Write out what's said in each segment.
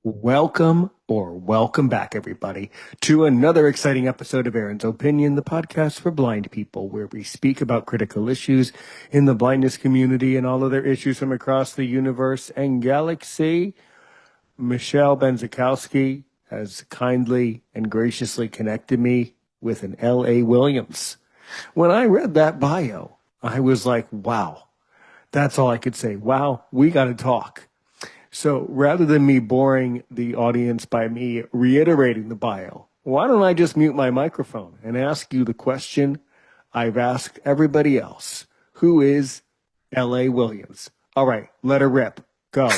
Welcome back, everybody, to another exciting episode of Aaron's Opinion, the podcast for blind people, where we speak about critical issues in the blindness community and all other issues from across the universe and galaxy. Michelle Benzikowski has kindly and graciously connected me with an L.A. Williams. When I read that bio, I was like, wow, that's all I could say. Wow, we got to talk. So rather than me boring the audience by me reiterating the bio, why don't I just mute my microphone and ask you the question I've asked everybody else? Who is L.A. Williams? All right, let her rip. Go.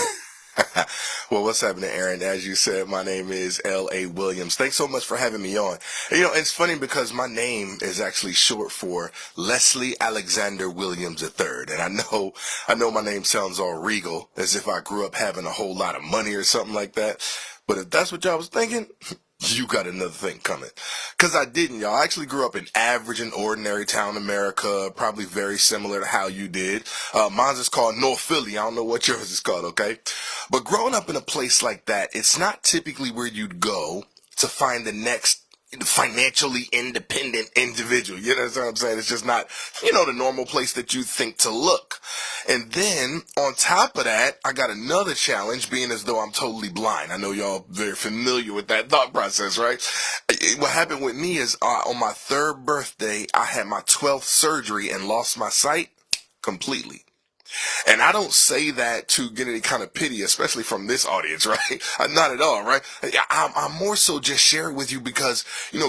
Well, what's happening, Aaron? As you said, my name is L.A. Williams. Thanks so much for having me on. It's funny because my name is actually short for Leslie Alexander Williams III. And I know my name sounds all regal, as if I grew up having a whole lot of money or something like that. But if that's what y'all was thinking, you got another thing coming. Because I didn't, y'all. I actually grew up in average and ordinary town America, probably very similar to how you did. Mine's is called North Philly. I don't know what yours is called, okay? But growing up in a place like that, it's not typically where you'd go to find the next financially independent individual. You know what I'm saying? It's just not, the normal place that you think to look. And then on top of that, I got another challenge, being as though I'm totally blind. I know y'all very familiar with that thought process, right? What happened with me is on my third birthday, I had my 12th surgery and lost my sight completely. And I don't say that to get any kind of pity, especially from this audience, right? Not at all, right? I'm more so just sharing with you because,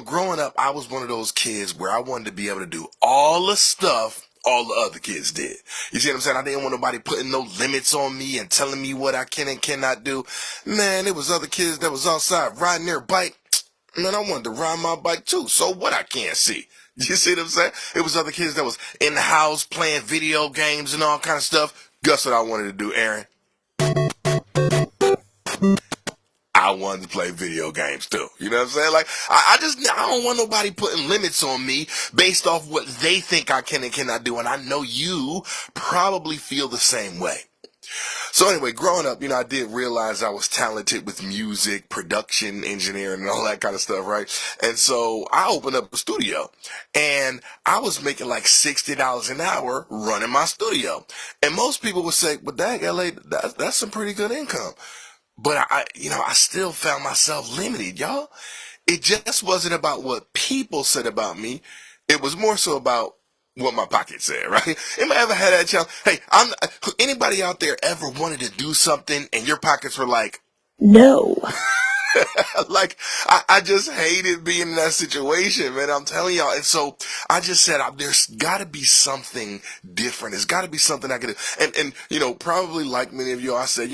growing up, I was one of those kids where I wanted to be able to do all the stuff all the other kids did. You see what I'm saying? I didn't want nobody putting no limits on me and telling me what I can and cannot do. Man, there was other kids that was outside riding their bike. Man, I wanted to ride my bike too. So what I can't see? You see what I'm saying? It was other kids that was in the house playing video games and all kind of stuff. Guess what I wanted to do, Aaron? I wanted to play video games too. You know what I'm saying? Like, I don't want nobody putting limits on me based off what they think I can and cannot do. And I know you probably feel the same way. So anyway, growing up, I did realize I was talented with music, production, engineering, and all that kind of stuff, right? And so I opened up a studio, and I was making like $60 an hour running my studio. And most people would say, "Well, dang, LA, that's some pretty good income." But I still found myself limited, y'all. It just wasn't about what people said about me. It was more so about what my pocket said, right? Anybody ever had that challenge? Hey, anybody out there ever wanted to do something and your pockets were like, no. like, I just hated being in that situation, man. I'm telling y'all. And so I just said, there's got to be something different. There's got to be something I can do. And probably like many of you, I said,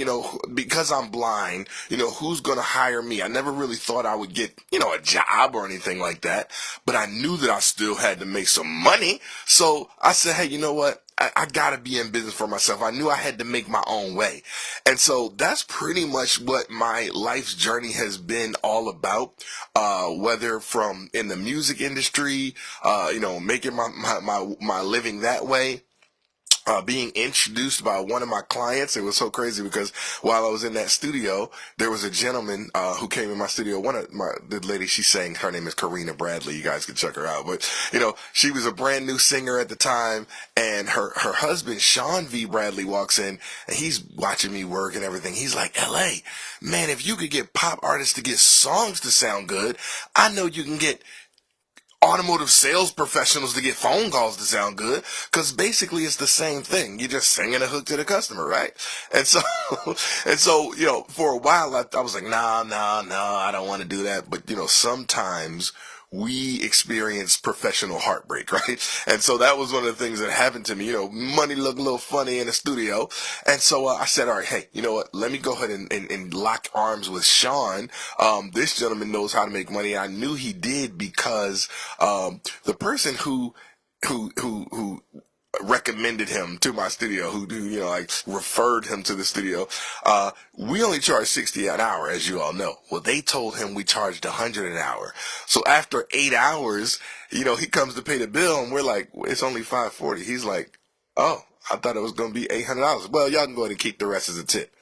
because I'm blind, who's going to hire me? I never really thought I would get, a job or anything like that. But I knew that I still had to make some money. So I said, hey, you know what? I gotta be in business for myself. I knew I had to make my own way. And so that's pretty much what my life's journey has been all about. Whether from in the music industry, making my living that way. Being introduced by one of my clients. It was so crazy because while I was in that studio, there was a gentleman who came in my studio. The lady she sang, her name is Karina Bradley. You guys can check her out. But she was a brand new singer at the time, and her husband Sean V. Bradley walks in, and he's watching me work and everything. He's like, "LA, man, if you could get pop artists to get songs to sound good, I know you can get automotive sales professionals to get phone calls to sound good," because basically it's the same thing. You're just singing a hook to the customer, right? And so, for a while I was like, nah, I don't want to do that. But sometimes we experience professional heartbreak, right? And so that was one of the things that happened to me. Money looked a little funny in the studio. And so I said, all right, hey, you know what? Let me go ahead and lock arms with Sean. This gentleman knows how to make money. I knew he did because the person who recommended him to my studio, who referred him to the studio. We only charge 60 an hour, as you all know. Well, they told him we charged 100 an hour. So after 8 hours, he comes to pay the bill, and we're like, it's only 540. He's like, oh, I thought it was going to be $800. Well, y'all can go ahead and keep the rest as a tip.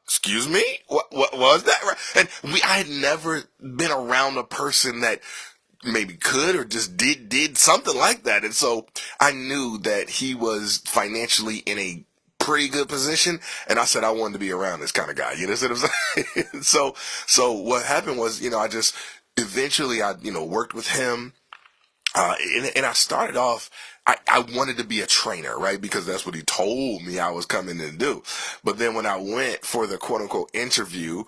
Excuse me? What was that? Right? And I had never been around a person that maybe could or just did something like that. And so I knew that he was financially in a pretty good position, and I said I wanted to be around this kind of guy. You know what I'm saying? So what happened was, I just eventually I worked with him. And I started off, I wanted to be a trainer, right? Because that's what he told me I was coming in to do. But then when I went for the quote unquote interview,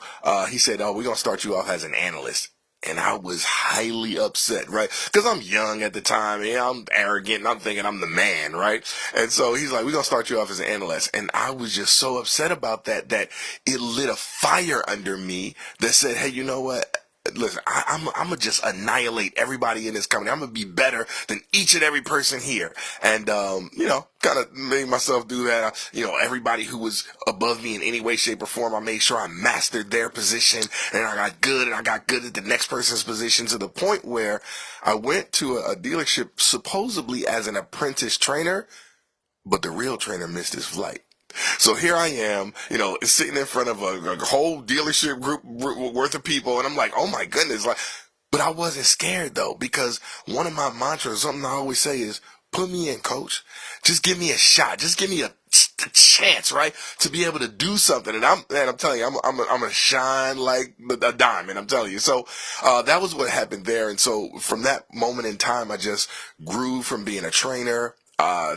he said, "Oh, we're going to start you off as an analyst." And I was highly upset, right? Because I'm young at the time, and I'm arrogant, and I'm thinking I'm the man, right? And so he's like, "We're going to start you off as an analyst." And I was just so upset about that, that it lit a fire under me that said, "Hey, you know what? Listen, I'm gonna just annihilate everybody in this company. I'm gonna be better than each and every person here." And, kind of made myself do that. Everybody who was above me in any way, shape, or form, I made sure I mastered their position, and I got good at the next person's position, to the point where I went to a dealership supposedly as an apprentice trainer, but the real trainer missed his flight. So here I am, sitting in front of a whole dealership group worth of people, and I'm like, oh my goodness, like, but I wasn't scared though, because one of my mantras, something I always say is, put me in, coach. Just give me a shot. Just give me a chance, right, to be able to do something. And I'm telling you, I'm gonna shine like a diamond. I'm telling you. So that was what happened there. And so from that moment in time, I just grew from being a trainer,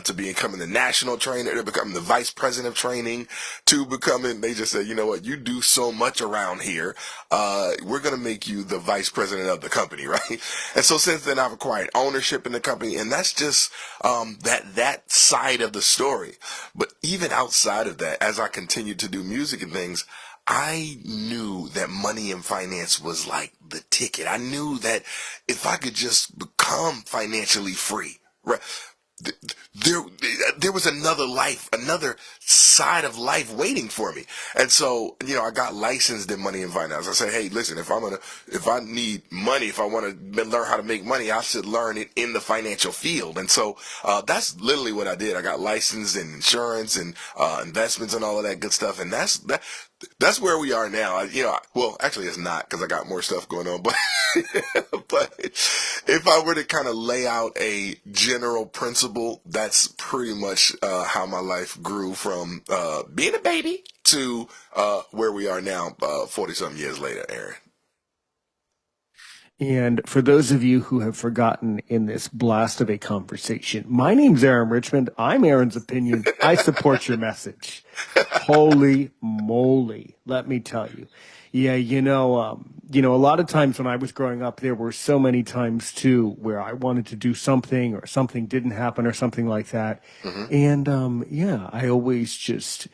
to becoming the national trainer, to becoming the vice president of training, to becoming, they just said, you know what, you do so much around here, we're going to make you the vice president of the company, right? And so since then, I've acquired ownership in the company, and that's just that side of the story. But even outside of that, as I continued to do music and things, I knew that money and finance was like the ticket. I knew that if I could just become financially free, right, there there was another life, another side of life waiting for me. And so, I got licensed in money and finance. I said, hey, listen, if I need money, if I want to learn how to make money, I should learn it in the financial field. And so, that's literally what I did. I got licensed in insurance and investments and all of that good stuff. And that's where we are now. Well, actually it's not, because I got more stuff going on, but but if I were to kind of lay out a general principle, that's pretty much how my life grew from being a baby to where we are now, 40 something years later, Aaron. And for those of you who have forgotten in this blast of a conversation, my name's Aaron Richmond. I'm Aaron's opinion. I support your message. Holy moly, let me tell you. Yeah, a lot of times when I was growing up, there were so many times too where I wanted to do something or something didn't happen or something like that. Hmm. And yeah, I always just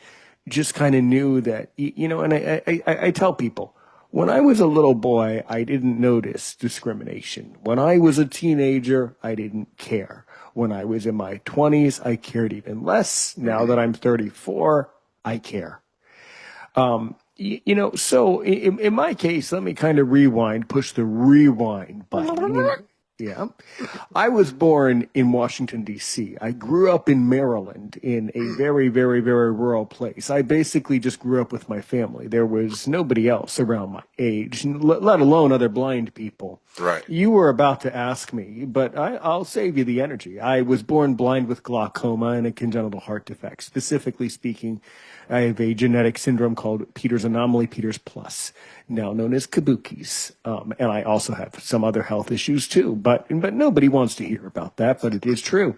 kind of knew that, and I tell people, when I was a little boy, I didn't notice discrimination. When I was a teenager, I didn't care. When I was in my 20s, I cared even less. Now Hmm. that I'm 34, I care. So in my case, let me kind of push the rewind button. Yeah. I was born in Washington, D.C. I grew up in Maryland in a very, very, very rural place. I basically just grew up with my family. There was nobody else around my age, let alone other blind people. Right. You were about to ask me, but I'll save you the energy. I was born blind with glaucoma and a congenital heart defect. Specifically speaking, I have a genetic syndrome called Peters anomaly, Peters plus, now known as Kabuki's. And I also have some other health issues too, but nobody wants to hear about that, but it is true.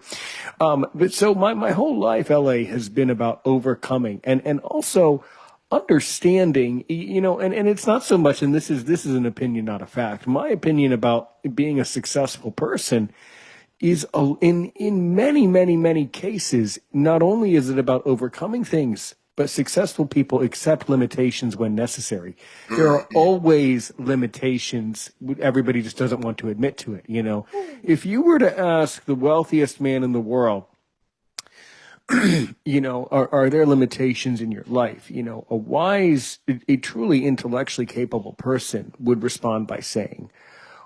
But so my whole life, LA, has been about overcoming and also understanding, and it's not so much, and this is an opinion, not a fact. My opinion about being a successful person is in many, many, many cases, not only is it about overcoming things, but successful people accept limitations when necessary. There are Hmm. always limitations. Everybody just doesn't want to admit to it. If you were to ask the wealthiest man in the world, are there limitations in your life? A wise, a truly intellectually capable person would respond by saying,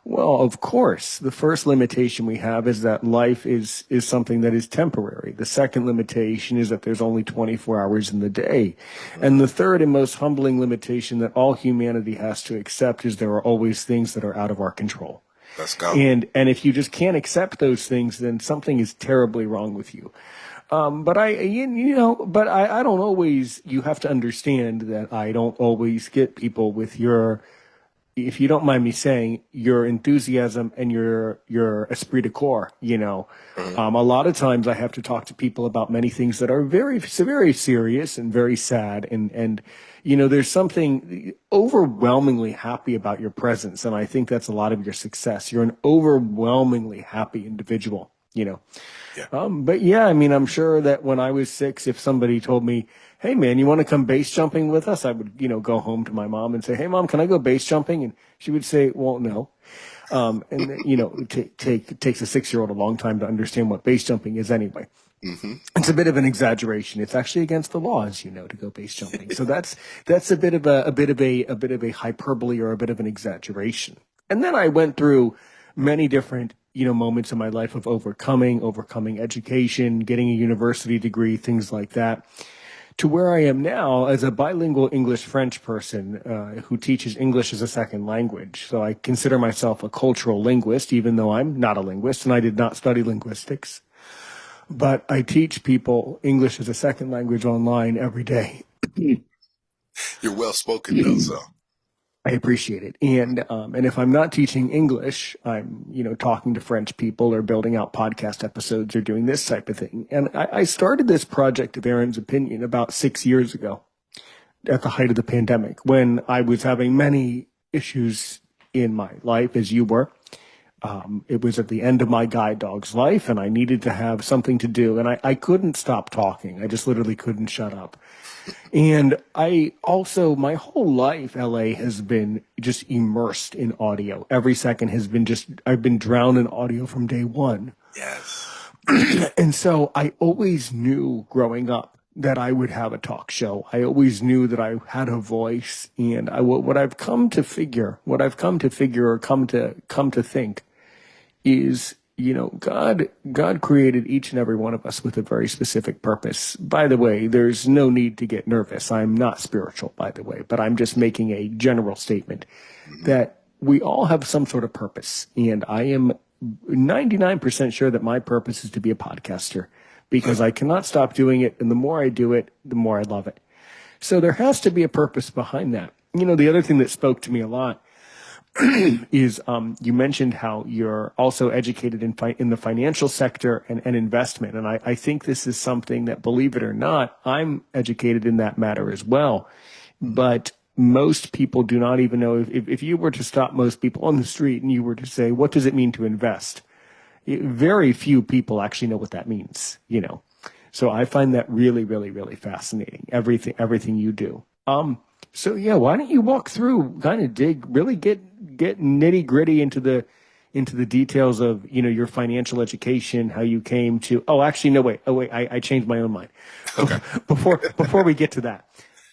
Well, of course, the first limitation we have is that life is something that is temporary. The second limitation is that there's only 24 hours in the day. And the third and most humbling limitation that all humanity has to accept is there are always things that are out of our control. Let's go. And if you just can't accept those things, then something is terribly wrong with you. But I don't always, you have to understand that I don't always get people with your, if you don't mind me saying, your enthusiasm and your esprit de corps, a lot of times I have to talk to people about many things that are very, very serious and very sad. There's something overwhelmingly happy about your presence. And I think that's a lot of your success. You're an overwhelmingly happy individual, Yeah. But yeah, I mean, I'm sure that when I was 6, if somebody told me, "Hey man, you want to come base jumping with us?" I would, go home to my mom and say, "Hey mom, can I go base jumping?" And she would say, "Well, no." It takes a 6-year-old a long time to understand what base jumping is anyway. It's a bit of an exaggeration. It's actually against the law, as you know, to go base jumping. So that's a bit of a hyperbole or a bit of an exaggeration. And then I went through many different moments in my life of overcoming education, getting a university degree, things like that, to where I am now as a bilingual English-French person who teaches English as a second language. So I consider myself a cultural linguist, even though I'm not a linguist and I did not study linguistics. But I teach people English as a second language online every day. You're well spoken though, so. I appreciate it. And if I'm not teaching English, I'm, talking to French people or building out podcast episodes or doing this type of thing. And I started this project of Aaron's Opinion about 6 years ago at the height of the pandemic when I was having many issues in my life, as you were. It was at the end of my guide dog's life and I needed to have something to do. And I couldn't stop talking. I just literally couldn't shut up. And I also, my whole life, LA has been just immersed in audio. Every second has been I've been drowned in audio from day one. Yes. And so I always knew growing up that I would have a talk show. I always knew that I had a voice. And what I've come to figure or come to think is, God created each and every one of us with a very specific purpose. By the way, there's no need to get nervous. I'm not spiritual, by the way, but I'm just making a general statement that we all have some sort of purpose. And I am 99% sure that my purpose is to be a podcaster because I cannot stop doing it. And the more I do it, the more I love it. So there has to be a purpose behind that. The other thing that spoke to me a lot is you mentioned how you're also educated in the financial sector and investment. And I think this is something that, believe it or not, I'm educated in that matter as well. But most people do not even know if you were to stop most people on the street and you were to say, what does it mean to invest? Very few people actually know what that means, So I find that really, really, really fascinating. Everything you do. So yeah, why don't you walk through, kind of really get nitty gritty into the details of, your financial education, how you came to, actually, no, wait. I changed my own mind. Okay. Before we get to that,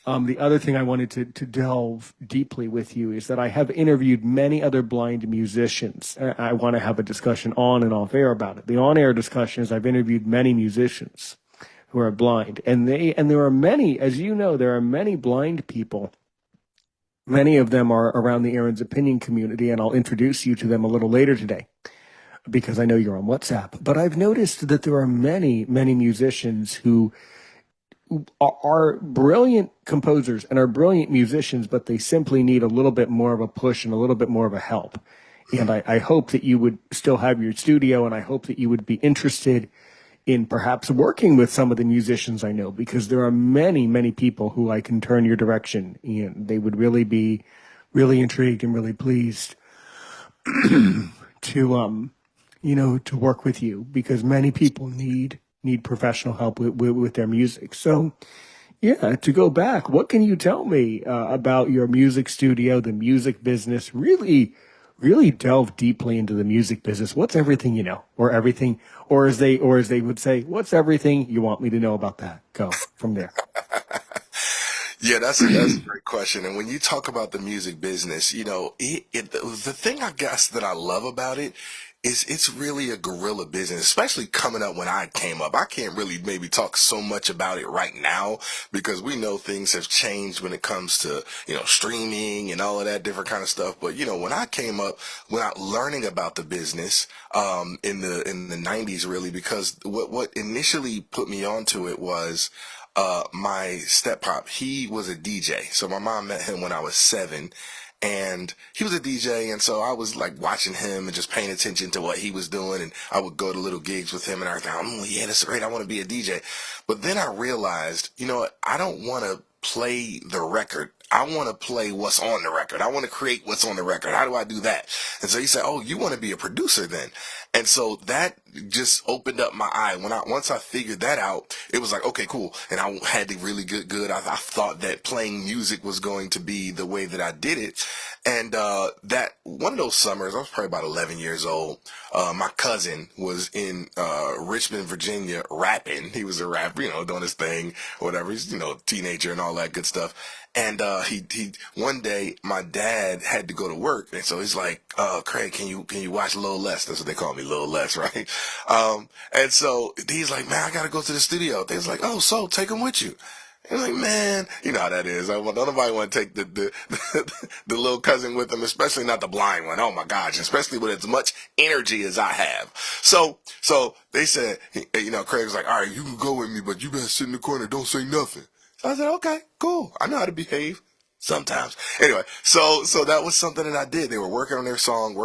the other thing I wanted to delve deeply with you is that I have interviewed many other blind musicians. I want to have a discussion on and off air about it. The on air discussion is I've interviewed many musicians who are blind. And there are many, as you know, there are many blind people. Many of them are around the Aaron's Opinion community, and I'll introduce you to them a little later today because I know you're on WhatsApp. But I've noticed that there are many, many musicians who are brilliant composers and are brilliant musicians, but they simply need a little bit more of a push and a little bit more of a help. And I hope that you would still have your studio, and I hope that you would be interested in perhaps working with some of the musicians I know, because there are many, many people who I can turn your direction, and they would really be really intrigued and really pleased to work with you, because many people need professional help with their music. So yeah, to go back, what can you tell me about your music studio, the music business? Really delve deeply into the music business. What's everything you know, or everything, or as they would say, what's everything you want me to know about that? Go from there. Yeah, that's a great question. And when you talk about the music business, the thing I guess that I love about it is it's really a guerrilla business, especially coming up when I came up. I can't really maybe talk so much about it right now because we know things have changed when it comes to, streaming and all of that different kind of stuff. But, when I came up, when I learning about the business, in the 90s really, because what initially put me onto it was my step pop. He was a DJ. So my mom met him when I was 7, and he was a DJ. And so I was like watching him and just paying attention to what he was doing. And I would go to little gigs with him and everything. Yeah, that's great. I want to be a DJ. But then I realized, what? I don't want to play the record. I want to play what's on the record. I want to create what's on the record. How do I do that? And so he said, "Oh, you want to be a producer then?" And so that just opened up my eye. Once I figured that out, it was like, okay, cool. And I had to really good. I thought that playing music was going to be the way that I did it. And that one of those summers, I was probably about 11 years old. My cousin was in Richmond, Virginia, rapping. He was a rapper, doing his thing, whatever. He's teenager and all that good stuff. And he one day my dad had to go to work, and so he's like, Craig, can you watch Lil Les? That's what they call me, Lil Les, right? And so he's like, man, I gotta go to the studio. They was like, oh, so take him with you. And I'm like, man, you know how that is. Don't nobody want to take the little cousin with them, especially not the blind one. Oh my gosh, especially with as much energy as I have. So they said, Craig was like, all right, you can go with me, but you better sit in the corner, don't say nothing. So I said, okay, cool. I know how to behave sometimes. Anyway, so that was something that I did. They were working on their song,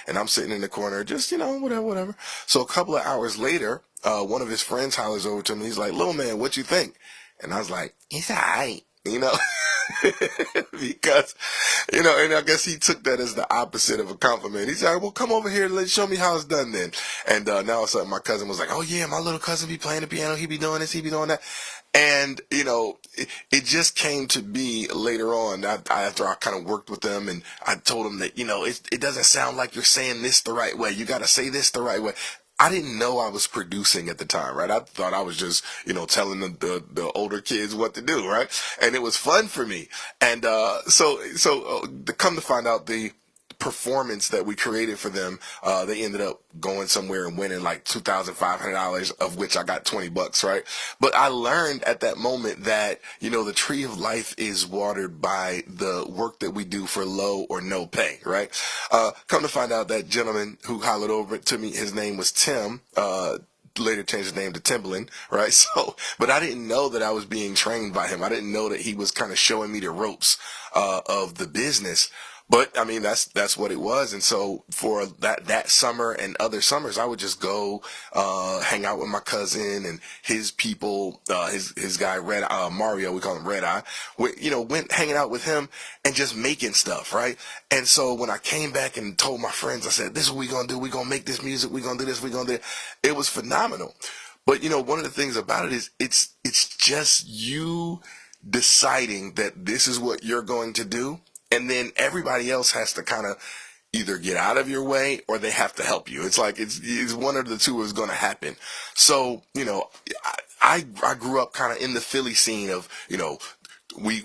and I'm sitting in the corner, just, whatever. So a couple of hours later, one of his friends hollers over to me. He's like, little man, what you think? And I was like, it's all right, because, and I guess he took that as the opposite of a compliment. He said, well, come over here, let's show me how it's done then. And now all of a sudden my cousin was like, oh yeah, my little cousin be playing the piano, he be doing this, he be doing that. And, it just came to be later on after I kind of worked with them, and I told them that, it doesn't sound like you're saying this the right way. You got to say this the right way. I didn't know I was producing at the time, right? I thought I was just, telling the older kids what to do, right? And it was fun for me. And, to come to find out, the performance that we created for them, they ended up going somewhere and winning like $2,500, of which I got $20, right? But I learned at that moment that, the tree of life is watered by the work that we do for low or no pay, right? Come to find out, that gentleman who hollered over to me, his name was Tim, later changed his name to Timbaland, right? So, but I didn't know that I was being trained by him. I didn't know that he was kind of showing me the ropes, of the business. But I mean, that's what it was. And so for that summer and other summers, I would just go, hang out with my cousin and his people, his guy, Mario, we call him Red Eye, went hanging out with him and just making stuff, right? And so when I came back and told my friends, I said, this is what we're going to do. We're going to make this music. We're going to do this. We're going to do it. It was phenomenal. But one of the things about it is it's just you deciding that this is what you're going to do. And then everybody else has to kind of either get out of your way or they have to help you. It's like, it's one of the two is going to happen. So, I grew up kind of in the Philly scene of, we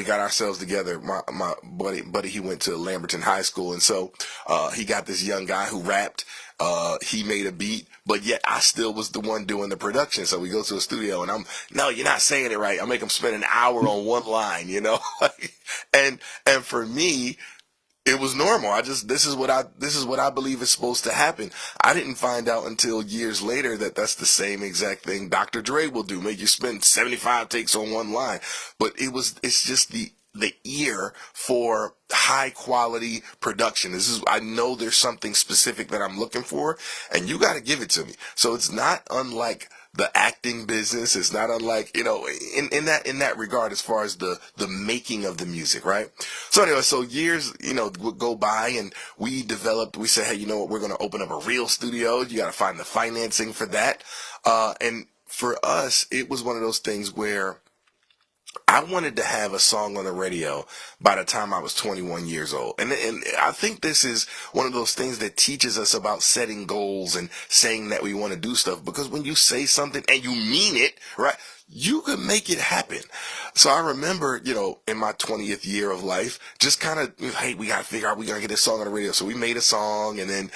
got ourselves together. My buddy, he went to Lamberton High School. And so, he got this young guy who rapped. He made a beat, but yet I still was the one doing the production. So we go to a studio and no, you're not saying it right. I make him spend an hour on one line, and for me, it was normal. This is what I believe is supposed to happen. I didn't find out until years later that that's the same exact thing Dr. Dre will do, make you spend 75 takes on one line. But it's just the ear for high quality production. I know there's something specific that I'm looking for, and you got to give it to me. So it's not unlike the acting business. It's not unlike, in that regard, as far as the making of the music, right? So anyway, so years, would go by, and we said, hey, you know what? We're going to open up a real studio. You got to find the financing for that. And for us, it was one of those things where I wanted to have a song on the radio by the time I was 21 years old. And I think this is one of those things that teaches us about setting goals and saying that we want to do stuff. Because when you say something and you mean it, right, you can make it happen. So I remember, in my 20th year of life, just kind of, hey, we got to figure out, we got to get this song on the radio. So we made a song, and then,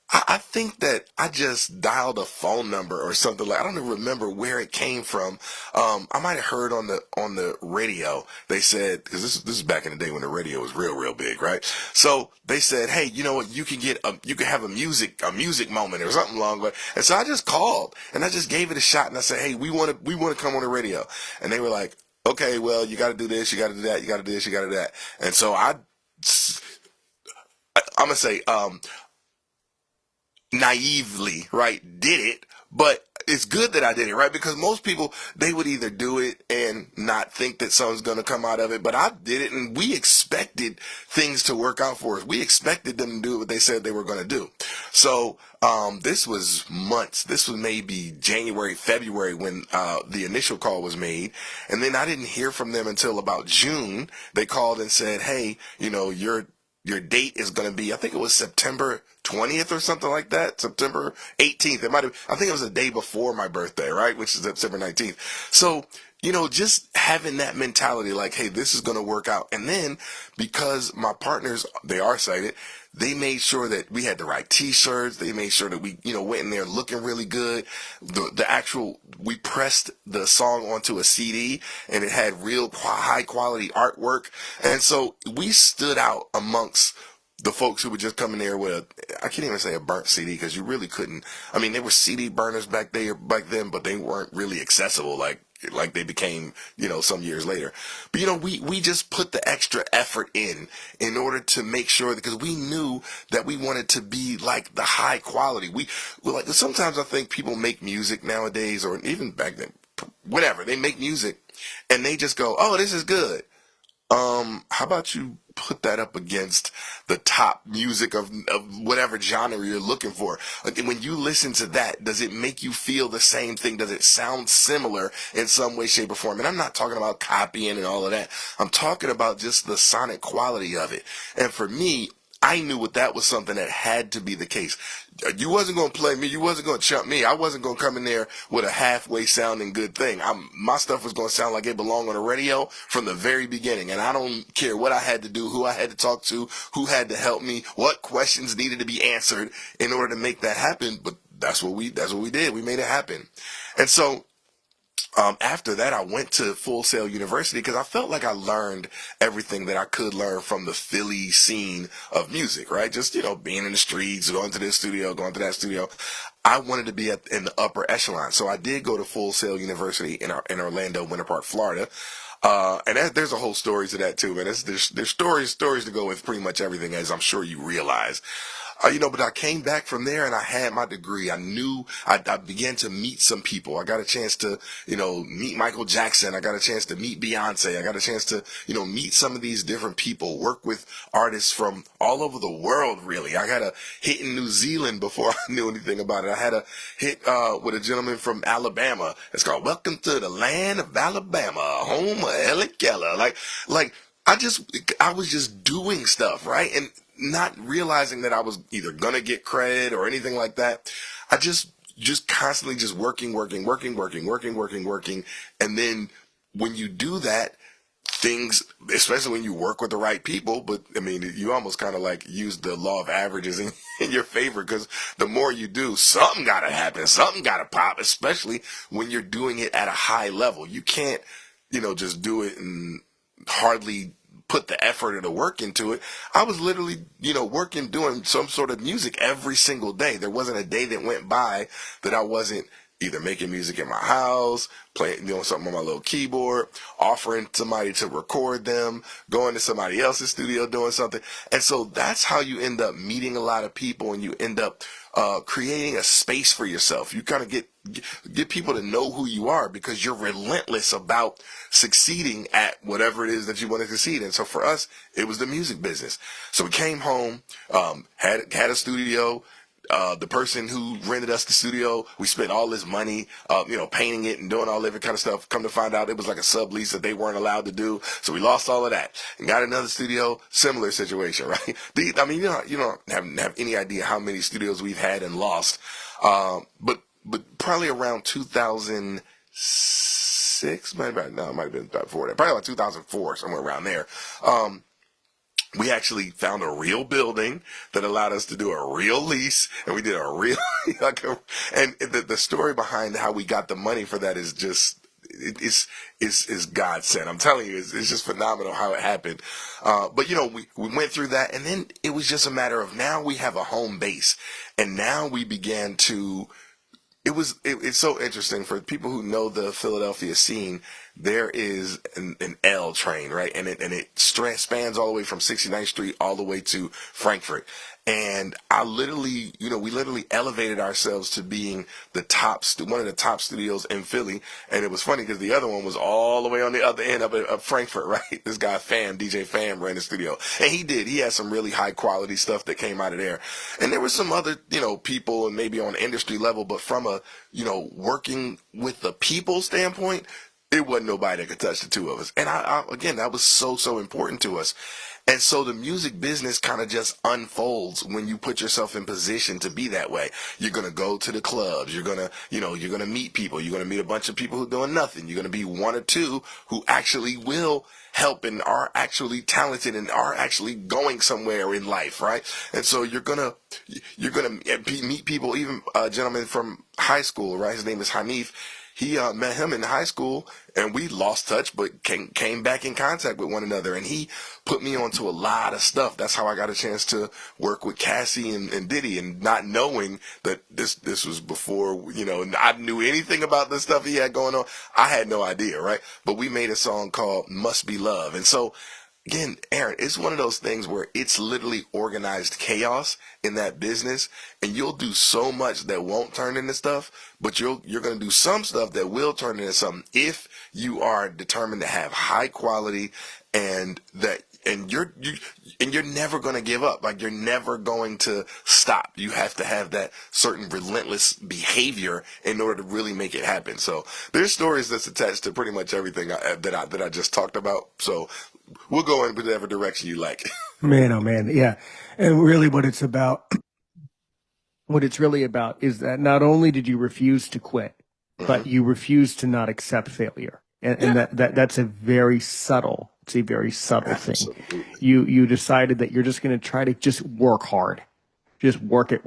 I think that I just dialed a phone number or something. Like, I don't even remember where it came from. I might have heard on the radio. They said, because this is back in the day when the radio was real big, right? So they said, hey, you know what? You can have a music moment or something along the way. And so I just called and I just gave it a shot, and I said, hey, we want to come on the radio. And they were like, okay, well, you got to do this, you got to do that, you got to do this, you got to do that. And so I'm gonna say, naively, right, did it, but it's good that I did it, right? Because most people, they would either do it and not think that something's going to come out of it, but I did it, and we expected things to work out for us. We expected them to do what they said they were going to do. So this was months. This was maybe January, February when the initial call was made, and then I didn't hear from them until about June. They called and said, hey, your date is going to be, I think it was September 20th or something like that. September 18th. I think it was the day before my birthday, right? Which is September 19th. So, just having that mentality like, hey, this is going to work out. And then because my partners, they are sighted, they made sure that we had the right t-shirts. They made sure that we, went in there looking really good. We pressed the song onto a CD, and it had real high quality artwork. And so we stood out amongst the folks who would just come in there with I can't even say a burnt CD, because you really couldn't. I mean, there were CD burners back then, but they weren't really accessible like they became, some years later. But, we just put the extra effort in order to make sure, because we knew that we wanted to be like the high quality. We like, sometimes I think people make music nowadays, or even back then, whatever, they make music and they just go, oh, this is good. How about you put that up against the top music of whatever genre you're looking for? Like, when you listen to that, does it make you feel the same thing? Does it sound similar in some way, shape, or form? And I'm not talking about copying and all of that. I'm talking about just the sonic quality of it. And for me, I knew that was something that had to be the case. You wasn't going to play me. You wasn't going to chump me. I wasn't going to come in there with a halfway sounding good thing. My stuff was going to sound like it belonged on the radio from the very beginning. And I don't care what I had to do, who I had to talk to, who had to help me, what questions needed to be answered in order to make that happen. But that's what we did. We made it happen. And so, after that, I went to Full Sail University because I felt like I learned everything that I could learn from the Philly scene of music, right? Just, being in the streets, going to this studio, going to that studio. I wanted to be in the upper echelon. So I did go to Full Sail University in Orlando, Winter Park, Florida. There's a whole story to that too, man. There's stories to go with pretty much everything, as I'm sure you realize. But I came back from there and I had my degree. I began to meet some people. I got a chance to, meet Michael Jackson. I got a chance to meet Beyonce. I got a chance to, meet some of these different people, work with artists from all over the world, really. I got a hit in New Zealand before I knew anything about it. I had a hit, with a gentleman from Alabama. It's called Welcome to the Land of Alabama, home of Ella Keller. I was just doing stuff, right? And not realizing that I was either gonna get credit or anything like that. I just constantly just working. And then when you do that, things, especially when you work with the right people, but I mean, you almost kind of like use the law of averages in your favor, because the more you do, something gotta happen, something gotta pop, especially when you're doing it at a high level. You can't, just do it and hardly put the effort or the work into it. I was literally, working, doing some sort of music every single day. There wasn't a day that went by that I wasn't either making music in my house, doing something on my little keyboard, offering somebody to record them, going to somebody else's studio, doing something. And so that's how you end up meeting a lot of people, and you end up creating a space for yourself. You kind of get people to know who you are, because you're relentless about succeeding at whatever it is that you want to succeed in. So for us, it was the music business. So we came home, had a studio. The person who rented us the studio, we spent all this money, painting it and doing all that kind of stuff. Come to find out, it was like a sublease that they weren't allowed to do. So we lost all of that and got another studio. Similar situation, right? I mean, you don't have any idea how many studios we've had and lost. But probably around 2006, no, it might have been before that. Probably like 2004, somewhere around there. We actually found a real building that allowed us to do a real lease, and we did a real, and the story behind how we got the money for that is just, is God sent. I'm telling you, it's just phenomenal how it happened. But we went through that, and then it was just a matter of now we have a home base, and now we began to, it's so interesting for people who know the Philadelphia scene. There is an L train, right? And it spans all the way from 69th Street all the way to Frankfurt. And we literally elevated ourselves to being one of the top studios in Philly. And it was funny because the other one was all the way on the other end of Frankfurt, right? This guy DJ Fam ran the studio. And he had some really high quality stuff that came out of there. And there were some other, people and maybe on the industry level, but from a, working with the people standpoint, it wasn't nobody that could touch the two of us. And again, that was so important to us. And so the music business kind of just unfolds when you put yourself in position to be that way. You're going to go to the clubs. You're going to, you're going to meet people. You're going to meet a bunch of people who are doing nothing. You're going to be one or two who actually will help and are actually talented and are actually going somewhere in life, right? And so you're going to meet people, even a gentleman from high school, right? His name is Hanif. He met him in high school, and we lost touch, but came back in contact with one another. And he put me onto a lot of stuff. That's how I got a chance to work with Cassie and Diddy, and not knowing that this was before, I knew anything about the stuff he had going on. I had no idea, right? But we made a song called Must Be Love. And so, again, Aaron, it's one of those things where it's literally organized chaos in that business, and you'll do so much that won't turn into stuff, but you're going to do some stuff that will turn into something if you are determined to have high quality and you're never going to give up. Like, you're never going to stop. You have to have that certain relentless behavior in order to really make it happen. So there's stories that's attached to pretty much everything that I just talked about. So we'll go in whatever direction you like. Man, oh man, yeah. And really what it's really about is that not only did you refuse to quit, but you refused to not accept failure. And that's a very subtle thing. Absolutely. You decided that you're just going to try to just work hard. Just work it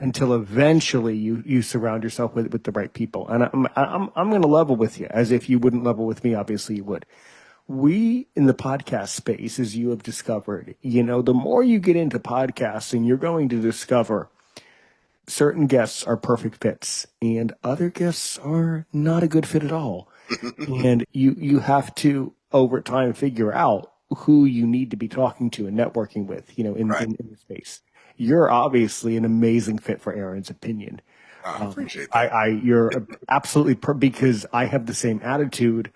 until eventually you surround yourself with the right people. And I'm going to level with you, as if you wouldn't level with me. Obviously you would. We in the podcast space, as you have discovered, the more you get into podcasting, you're going to discover certain guests are perfect fits and other guests are not a good fit at all. And you have to, over time, figure out who you need to be talking to and networking with, in the space. You're obviously an amazing fit for Aaron's opinion. I appreciate that. You're absolutely because I have the same attitude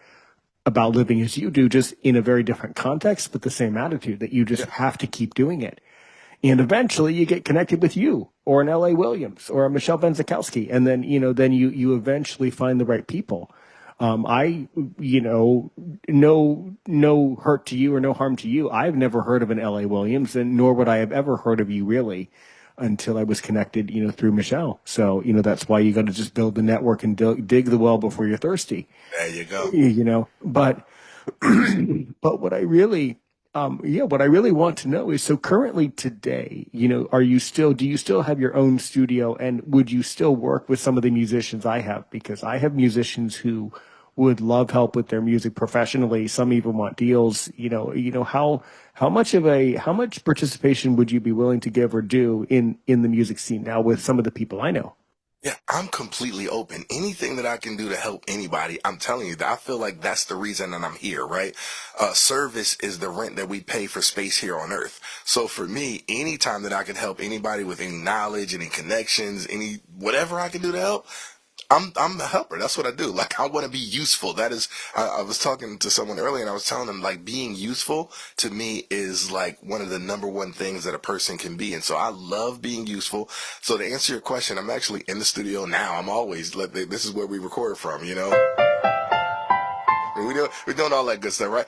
about living as you do, just in a very different context, but the same attitude that you just have to keep doing it. And eventually you get connected with you or an L.A. Williams or a Michelle Benzakowski. And then, then you eventually find the right people. No hurt to you or no harm to you. I've never heard of an L.A. Williams, and nor would I have ever heard of you really until I was connected, through Michelle. So, that's why you got to just build the network and dig the well before you're thirsty. There you go. But what I really want to know is, so currently today, do you still have your own studio, and would you still work with some of the musicians I have? Because I have musicians who would love help with their music professionally. Some even want deals. How much participation would you be willing to give or do in the music scene now with some of the people I know? Yeah, I'm completely open. Anything that I can do to help anybody, I'm telling you, that I feel like that's the reason that I'm here, right? Service is the rent that we pay for space here on earth. So for me, anytime that I can help anybody with any knowledge, any connections, whatever I can do to help, I'm a helper. That's what I do. Like I want to be useful. That is, I was talking to someone earlier and I was telling them like being useful to me is like one of the number one things that a person can be. And so I love being useful. So to answer your question, I'm actually in the studio now. I'm always like, this is where we record from, you know? We're doing all that good stuff, right?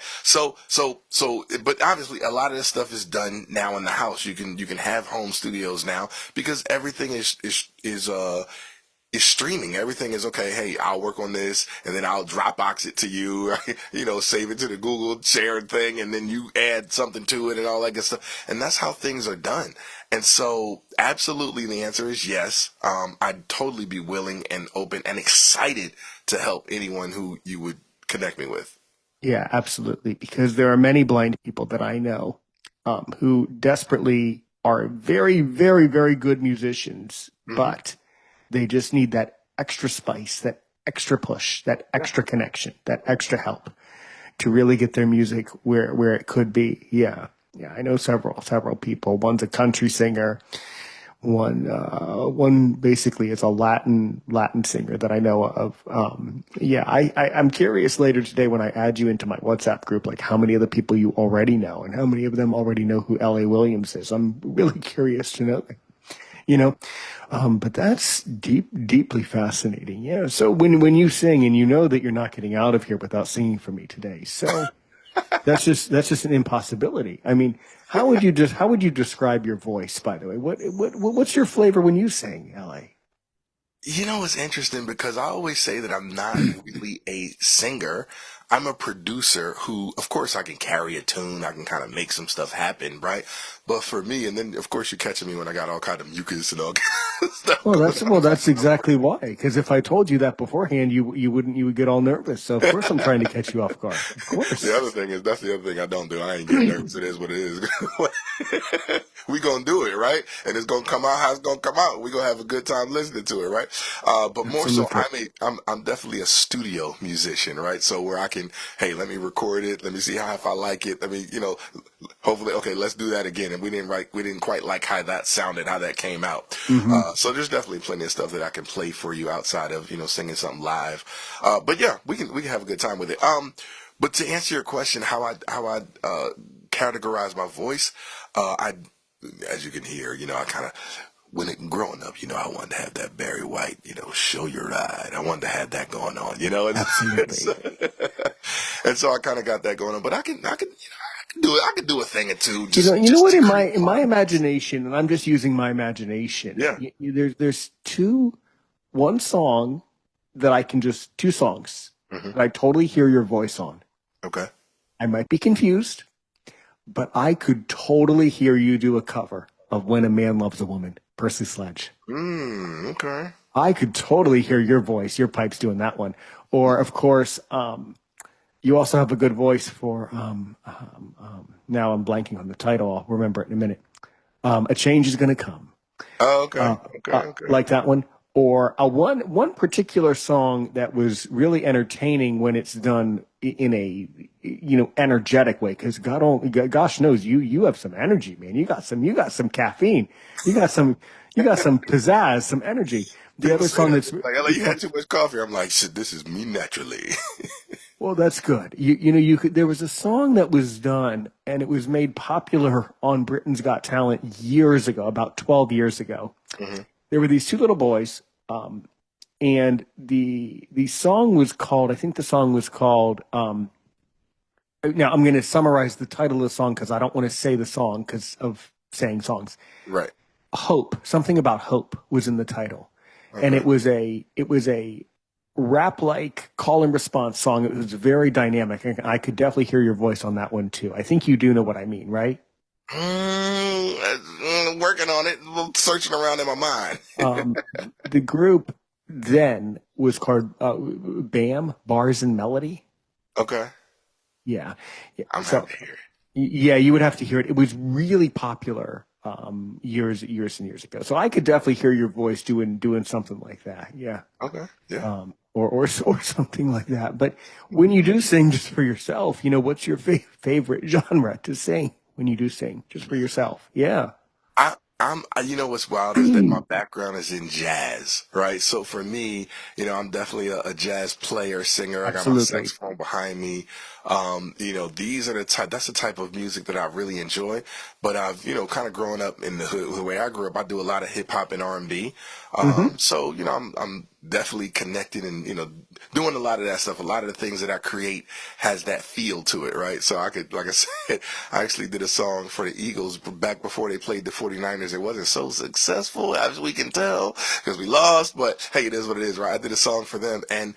But obviously a lot of this stuff is done now in the house. You can have home studios now because everything is streaming. Everything is okay. Hey, I'll work on this and then I'll Dropbox it to you, right? Save it to the Google shared thing and then you add something to it and all that good stuff. And that's how things are done. And so absolutely the answer is yes. I'd totally be willing and open and excited to help anyone who you would connect me with. Yeah, absolutely. Because there are many blind people that I know who desperately are very, very, very good musicians, Hmm. but they just need that extra spice, that extra push, that Yeah. extra connection, that extra help to really get their music where it could be. Yeah. Yeah, I know several people. One's a country singer. One basically is a Latin singer that I know of. Yeah, I'm curious later today when I add you into my WhatsApp group, like how many of the people you already know and how many of them already know who L.A. Williams is. I'm really curious to know, you know. But that's deeply fascinating. Yeah. So when you sing and you know that you're not getting out of here without singing for me today, so that's just an impossibility. I mean, how would you describe your voice, by the way? What's your flavor when you sing, LA? It's interesting because I always say that I'm not really a singer. I'm a producer who, of course, I can carry a tune. I can kind of make some stuff happen, right? But for me, and then of course you're catching me when I got all kind of mucus and all kind of stuff going Well, on. that's exactly why. Because if I told you that beforehand, you would get all nervous. So of course I'm trying to catch you off guard. Of The other course, thing is, that's the other thing I don't do. I ain't getting nervous. It is what it is. We gonna do it, right? And it's gonna come out how it's gonna come out. We gonna have a good time listening to it, right? But more so, absolutely. I'm definitely a studio musician, right? So where I can, hey, let me record it. Let me see how if I like it. Let me, hopefully, okay, let's do that again. And we didn't quite like how that sounded, how that came out. Hmm. So there's definitely plenty of stuff that I can play for you outside of singing something live. But yeah, we can have a good time with it. But to answer your question, how I categorize my voice, I as you can hear, I kind of growing up, I wanted to have that Barry White, show your ride. I wanted to have that going on, and, Absolutely. and so I kind of got that going on. But I can do it. I can do a thing or two You know just what? to In create my fun. imagination, and I'm just using my imagination. Yeah. There's one song that I can just two songs Hmm. that I totally hear your voice on. Okay. I might be confused, but I could totally hear you do a cover of When a Man Loves a Woman, Percy Sledge. Okay. I could totally hear your voice, your pipes doing that one. Or, of course, you also have a good voice for, now I'm blanking on the title. I'll remember it in a minute. A Change is Going to Come. Oh, okay. Okay. Okay. Like that one. Or one particular song that was really entertaining when it's done in a energetic way. Because gosh knows you have some energy, man. You got some caffeine. You got some pizzazz, some energy. The People other say song that. that's Like, I like you had too much coffee. I'm like, shit, this is me naturally. well, that's good. You could. There was a song that was done, and it was made popular on Britain's Got Talent years ago, about 12 years ago. Hmm. There were these two little boys, and the song was called. I think the song was called. Now I'm going to summarize the title of the song because I don't want to say the song because of saying songs. Right. Hope, something about hope was in the title, and Okay. it was a rap like call and response song. It was very dynamic, and I could definitely hear your voice on that one too. I think you do know what I mean, right? Working on it, searching around in my mind. Um, the group then was called BAM, Bars and Melody. Okay. Yeah. Yeah. I'm So, happy to hear it. yeah, you would have to hear it. It was really popular years and years ago. So I could definitely hear your voice doing something like that. Yeah. Okay. Yeah. Or something like that. But when you do sing just for yourself, what's your favorite genre to sing when you do sing just for yourself? Yeah. you know what's wild is that my background is in jazz, right? So for me, I'm definitely a jazz player, singer. I got my Absolutely. saxophone behind me. These are that's the type of music that I really enjoy. But I've, kind of growing up in the hood, the way I grew up, I do a lot of hip hop and R&B. Hmm. So, I'm definitely connected and, doing a lot of that stuff. A lot of the things that I create has that feel to it, right? So I could, like I said, I actually did a song for the Eagles back before they played the 49ers. It wasn't so successful as we can tell because we lost, but hey, it is what it is, right? I did a song for them. And,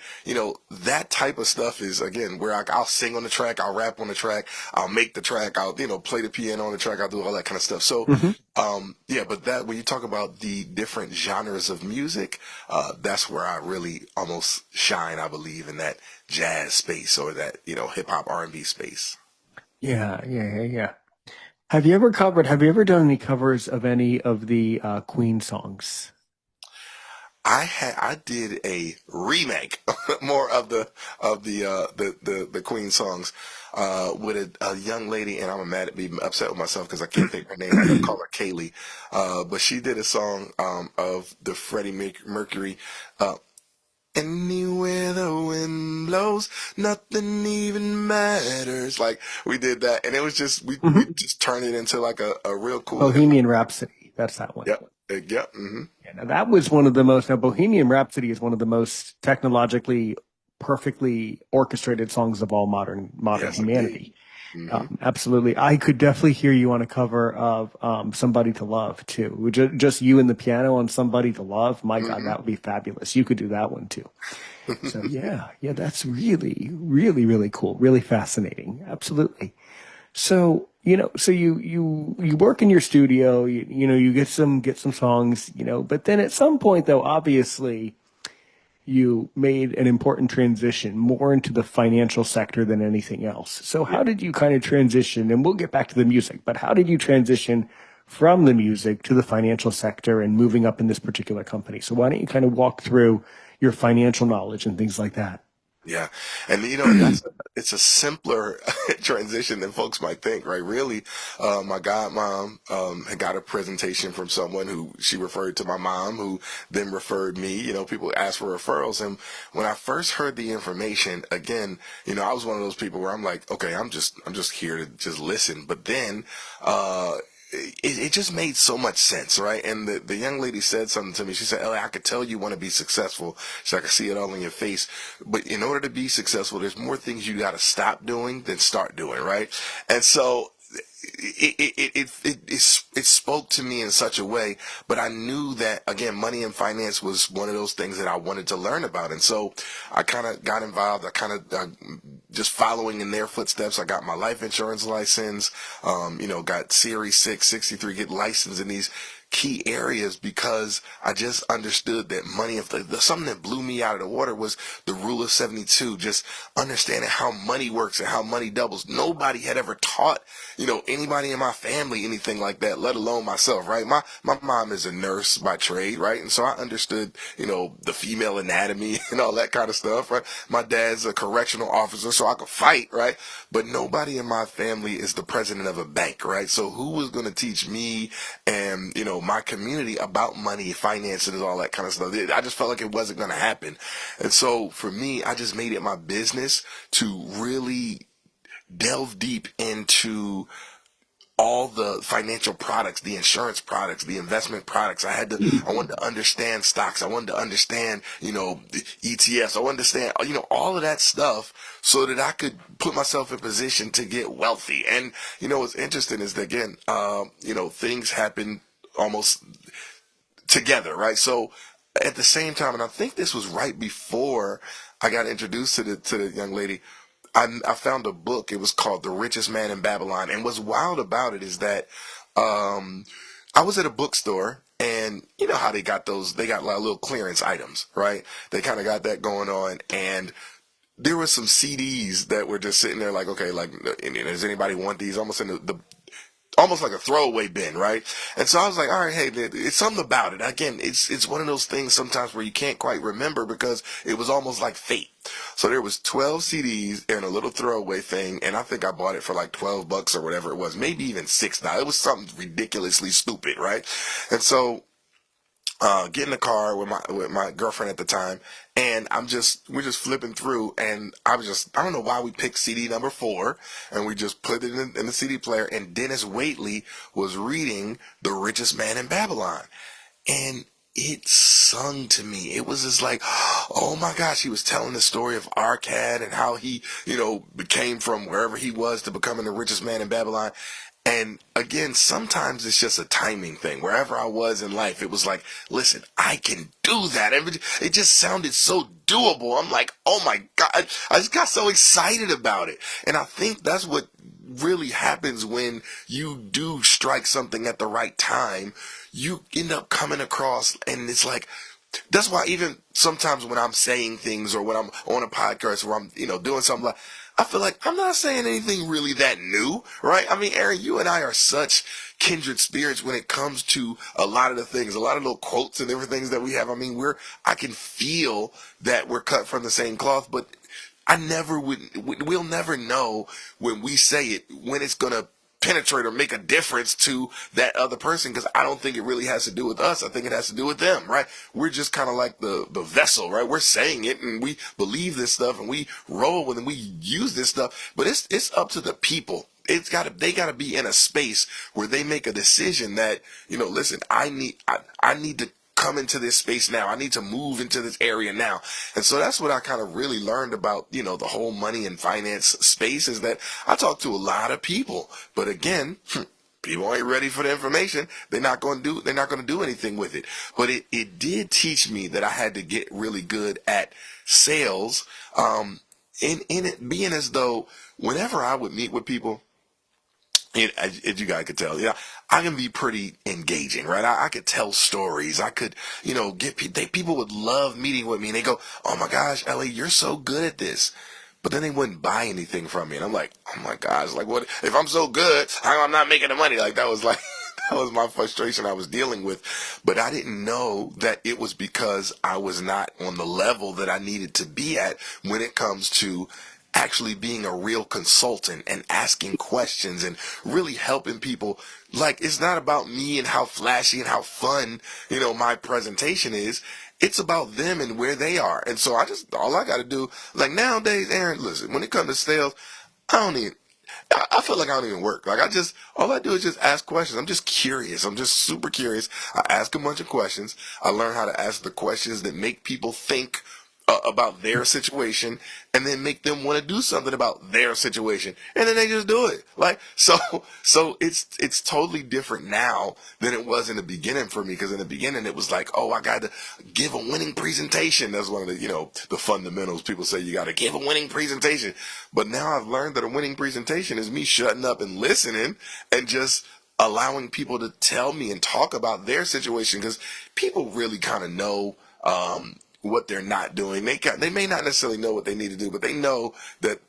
that type of stuff is, again, where I'll sing on the track, I'll rap on the track, I'll make the track, I'll, play the piano on the track, I'll do all that kind of stuff. So, Hmm. yeah, but that when you talk about the different genres of music, that's where I really almost shine, I believe, in that jazz space or that, hip hop R&B space. Yeah, yeah, yeah, yeah. Have you ever done any covers of any of the Queen songs? I did a remake more of the Queen songs with a young lady, and I'm mad at me upset with myself because I can't think of her name. I'm gonna call her Kaylee, but she did a song of the Mercury. Uh, Anywhere the wind blows, nothing even matters. Like we did that, and it was just we Hmm. just turned it into like a real cool hip hop. Bohemian Rhapsody. That's that one. Yep, yep. Mm-hmm. Yeah, now that was one of the most. Now, Bohemian Rhapsody is one of the most technologically perfectly orchestrated songs of all modern Yes, indeed. humanity. Mm-hmm. Absolutely, I could definitely hear you on a cover of "Somebody to Love" too. Just you and the piano on "Somebody to Love." My God, Mm-hmm. that would be fabulous. You could do that one too. So yeah, yeah, that's really, really, really cool. Really fascinating. Absolutely. So, so you work in your studio, you get some songs, but then at some point though, obviously you made an important transition more into the financial sector than anything else. So Yeah. how did you kind of transition? And we'll get back to the music, but how did you transition from the music to the financial sector and moving up in this particular company? So why don't you kind of walk through your financial knowledge and things like that? Yeah. And it's a simpler transition than folks might think, right? Really, my godmom, had got a presentation from someone who she referred to my mom, who then referred me. People ask for referrals. And when I first heard the information, again, I was one of those people where I'm like, okay, I'm just here to just listen. But then, it just made so much sense, right? And the young lady said something to me. She said, Ellie, I could tell you want to be successful. So I could see it all in your face. But in order to be successful, there's more things you got to stop doing than start doing, right? And so it spoke to me in such a way, but I knew that again, money and finance was one of those things that I wanted to learn about. And so I kind of got involved. I kind of, just following in their footsteps. I got my life insurance license, got Series 6, 63, get licensed in these key areas because I just understood that money, if something that blew me out of the water was the rule of 72, just understanding how money works and how money doubles. Nobody had ever taught, anybody in my family anything like that, let alone myself, right? My mom is a nurse by trade, right? And so I understood, the female anatomy and all that kind of stuff, right? My dad's a correctional officer, so I could fight, right? But nobody in my family is the president of a bank, right? So who was going to teach me and, my community about money, finances, and all that kind of stuff? I just felt like it wasn't going to happen. And so for me, I just made it my business to really delve deep into all the financial products, the insurance products, the investment products. I wanted to understand stocks. I wanted to understand, the ETFs. I wanted to understand, all of that stuff so that I could put myself in position to get wealthy. And, what's interesting is that again, things happen almost together, right? So at the same time, and I think this was right before I got introduced to the young lady, I found a book. It was called The Richest Man in Babylon. And what's wild about it is that um, I was at a bookstore, and you know how they got like little clearance items, right? They kind of got that going on. And there were some CDs that were just sitting there like, okay, like, does anybody want these? Almost in the almost like a throwaway bin, right? And so I was like, all right, hey, it's something about it. Again, it's one of those things sometimes where you can't quite remember because it was almost like fate. So there was 12 CDs in a little throwaway thing, and I think I bought it for like $12 or whatever it was, maybe even $6. It was something ridiculously stupid, right? And so get in the car with my girlfriend at the time, and we're just flipping through, and I don't know why we picked CD number 4, and we just put it in the CD player, and Dennis Waitley was reading The Richest Man in Babylon, and it sung to me. It was just like, oh my gosh, he was telling the story of Arcad and how he, became from wherever he was to becoming the richest man in Babylon. And again, sometimes it's just a timing thing. Wherever I was in life, it was like, listen, I can do that. It just sounded so doable. I'm like, oh my God, I just got so excited about it. And I think that's what really happens when you do strike something at the right time. You end up coming across, and it's like, that's why even sometimes when I'm saying things or when I'm on a podcast where I'm, doing something like, I feel like I'm not saying anything really that new, right? I mean, Aaron, you and I are such kindred spirits when it comes to a lot of the things, a lot of little quotes and different things that we have. I mean, I can feel that we're cut from the same cloth, but we'll never know when we say it, when it's going to penetrate or make a difference to that other person, because I don't think it really has to do with us. I think it has to do with them, right? We're just kind of like the vessel, right? We're saying it and we believe this stuff and we roll with it and we use this stuff, but it's up to the people. They gotta be in a space where they make a decision that, listen, I need to come into this space now. I need to move into this area now. And so that's what I kind of really learned about, the whole money and finance space, is that I talk to a lot of people, but again, people ain't ready for the information. They're not going to do anything with it. But it did teach me that I had to get really good at sales, in it being as though whenever I would meet with people, as you guys could tell, I can be pretty engaging, right? I could tell stories. I could, people would love meeting with me, and they go, "Oh my gosh, Ellie, you're so good at this." But then they wouldn't buy anything from me, and I'm like, "Oh my gosh, like what? If I'm so good, how come I'm not making the money?" Like that was like that was my frustration I was dealing with. But I didn't know that it was because I was not on the level that I needed to be at when it comes to actually being a real consultant and asking questions and really helping people. Like, it's not about me and how flashy and how fun, my presentation is. It's about them and where they are. And so all I got to do, like nowadays, Aaron, listen, when it comes to sales, I don't even, I feel like I don't even work. Like all I do is just ask questions. I'm just curious. I'm just super curious. I ask a bunch of questions. I learn how to ask the questions that make people think about their situation, and then make them want to do something about their situation, and then they just do it. Like so it's totally different now than it was in the beginning for me, because in the beginning it was like, oh, I got to give a winning presentation. That's one of the fundamentals. People say you got to give a winning presentation, but now I've learned that a winning presentation is me shutting up and listening and just allowing people to tell me and talk about their situation, because people really kind of know what they're not doing. They may not necessarily know what they need to do, but they know that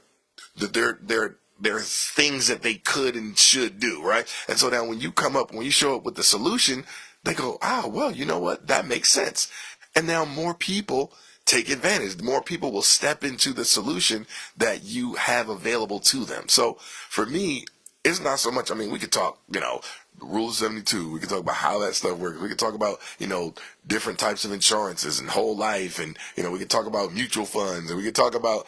there are things that they could and should do, right? And so now when you show up with the solution, they go, well, you know what? That makes sense. And now more people take advantage. More people will step into the solution that you have available to them. So for me, it's not so much, I mean, we could talk, Rule 72. We could talk about how that stuff works. We could talk about, different types of insurances and whole life. And, we could talk about mutual funds, and we could talk about,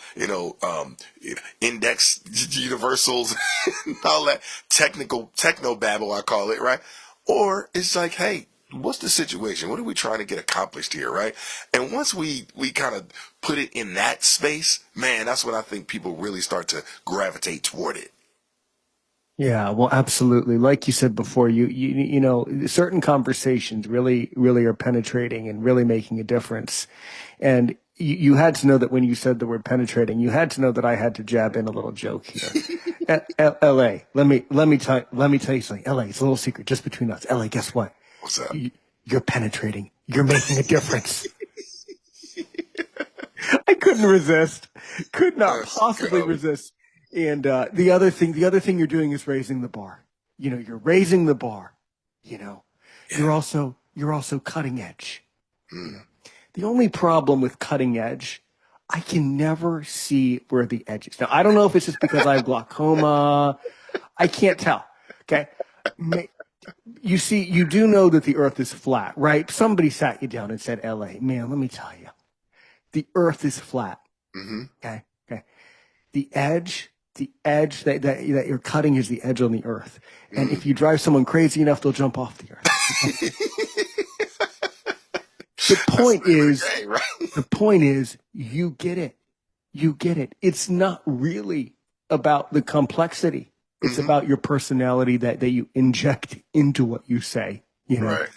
index universals and all that techno babble, I call it, right? Or it's like, hey, what's the situation? What are we trying to get accomplished here, right? And once we kind of put it in that space, man, that's when I think people really start to gravitate toward it. Yeah, well, absolutely. Like you said before, certain conversations really are penetrating and really making a difference. And you had to know that when you said the word penetrating, you had to know that I had to jab in a little joke here. LA, let me tell you something. LA, it's a little secret just between us. LA, guess what? What's up? You're penetrating. You're making a difference. I couldn't resist. Could not Let's possibly go. resist. And the other thing you're doing is raising the bar. You're raising the bar, you know, you're Yeah. also, you're also cutting edge, you know. Mm. The only problem with cutting edge, I can never see where the edge is. Now, I don't know if it's just because I have glaucoma. I can't tell. Okay. You see, you do know that the earth is flat, right? Somebody sat you down and said, LA, man, let me tell you, the earth is flat. Mm-hmm. Okay. Okay. The edge that you're cutting is the edge on the earth. And Mm. if you drive someone crazy enough, they'll jump off the earth. Okay. The That's point the name of the is, game, right? the point is, you get it. You get it. It's not really about the complexity. It's Mm-hmm. about your personality that you inject into what you say. Right.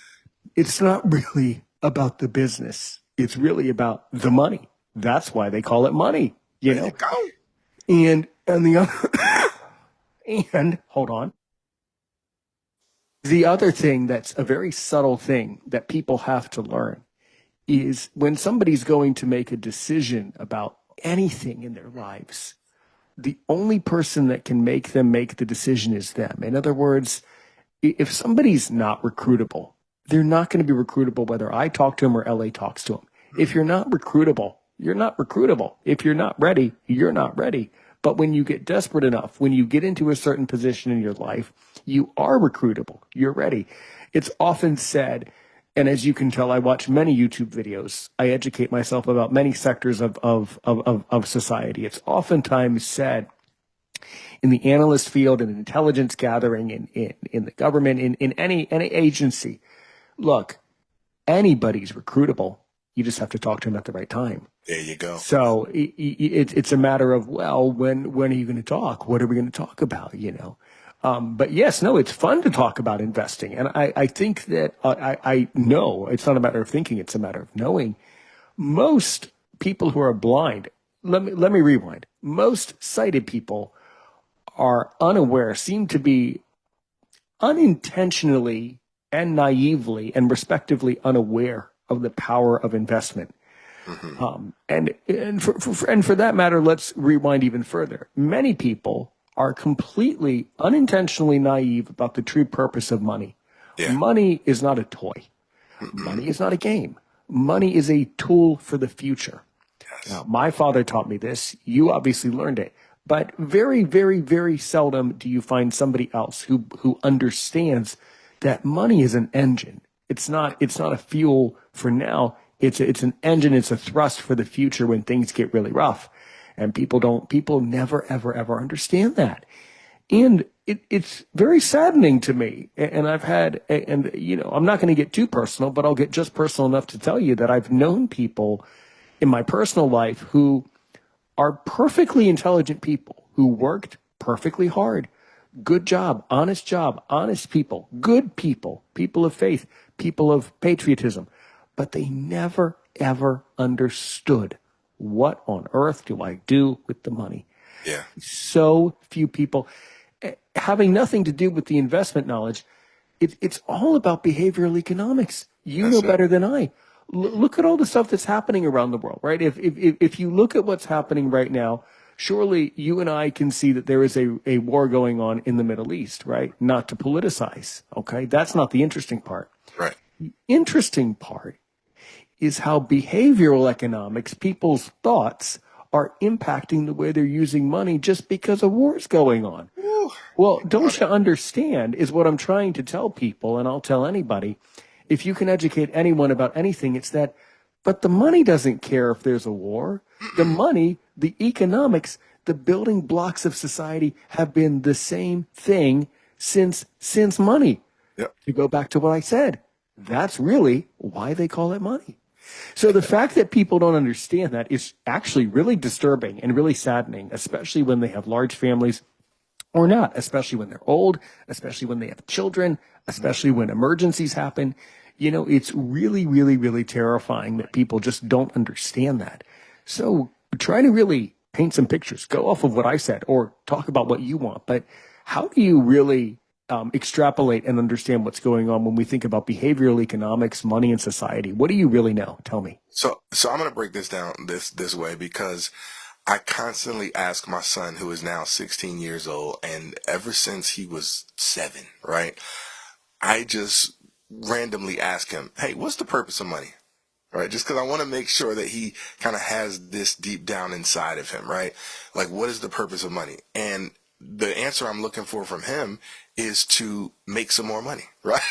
It's not really about the business. It's really about the money. That's why they call it money, There you go. And the other, and hold on. The other thing that's a very subtle thing that people have to learn is when somebody's going to make a decision about anything in their lives, the only person that can make them make the decision is them. In other words, if somebody's not recruitable, they're not going to be recruitable whether I talk to them or LA talks to them. If you're not recruitable, you're not recruitable. If you're not ready, you're not ready. But when you get desperate enough, when you get into a certain position in your life, you are recruitable. You're ready. It's often said, and as you can tell, I watch many YouTube videos. I educate myself about many sectors of society. It's oftentimes said in the analyst field, in intelligence gathering, in the government, in any agency, look, anybody's recruitable. You just have to talk to them at the right time. There you go. So it's a matter of, well, when are you going to talk? What are we going to talk about? But yes, no, it's fun to talk about investing. And I think that I know it's not a matter of thinking, it's a matter of knowing. Most people who are blind, let me rewind. Most sighted people are unaware, seem to be unintentionally and naively and respectively unaware of the power of investment. Mm-hmm. And for that matter, let's rewind even further. Many people are completely unintentionally naive about the true purpose of money. Yeah. Money is not a toy. Mm-mm. Money is not a game. Money is a tool for the future. Yes. Now, my father taught me this. You obviously learned it. But very, very, very seldom do you find somebody else who understands that money is an engine. It's not a fuel for now. It's an engine. It's a thrust for the future when things get really rough. And people never, ever, ever understand that. And it's very saddening to me. And I'm not going to get too personal, but I'll get just personal enough to tell you that I've known people in my personal life who are perfectly intelligent people who worked perfectly hard. Good job, honest people, good people, people of faith, people of patriotism. But they never, ever understood what on earth do I do with the money. Yeah. So few people having nothing to do with the investment knowledge. It's all about behavioral economics. You know That's it. better than I. Look at all the stuff that's happening around the world, right? If you look at what's happening right now, surely you and I can see that there is a war going on in the Middle East, right? Not to politicize, okay? That's not the interesting part. Right. The interesting part is how behavioral economics, people's thoughts, are impacting the way they're using money just because a war's going on. Woo. Well, don't you understand is what I'm trying to tell people, and I'll tell anybody. If you can educate anyone about anything, it's that, but the money doesn't care if there's a war. The money, the economics, the building blocks of society have been the same thing since money. Yep. To go back to what I said, that's really why they call it money. So the fact that people don't understand that is actually really disturbing and really saddening, especially when they have large families or not, especially when they're old, especially when they have children, especially when emergencies happen. It's really, really, really terrifying that people just don't understand that. So try to really paint some pictures, go off of what I said or talk about what you want. But how do you really extrapolate and understand what's going on when we think about behavioral economics, money, and society? What do you really know? Tell me. So I'm gonna break this down this way because I constantly ask my son, who is now 16 years old, and ever since he was 7, right? I just randomly ask him, hey, what's the purpose of money? Right? Just because I want to make sure that he kind of has this deep down inside of him, right? Like, what is the purpose of money? And the answer I'm looking for from him is to make some more money, right?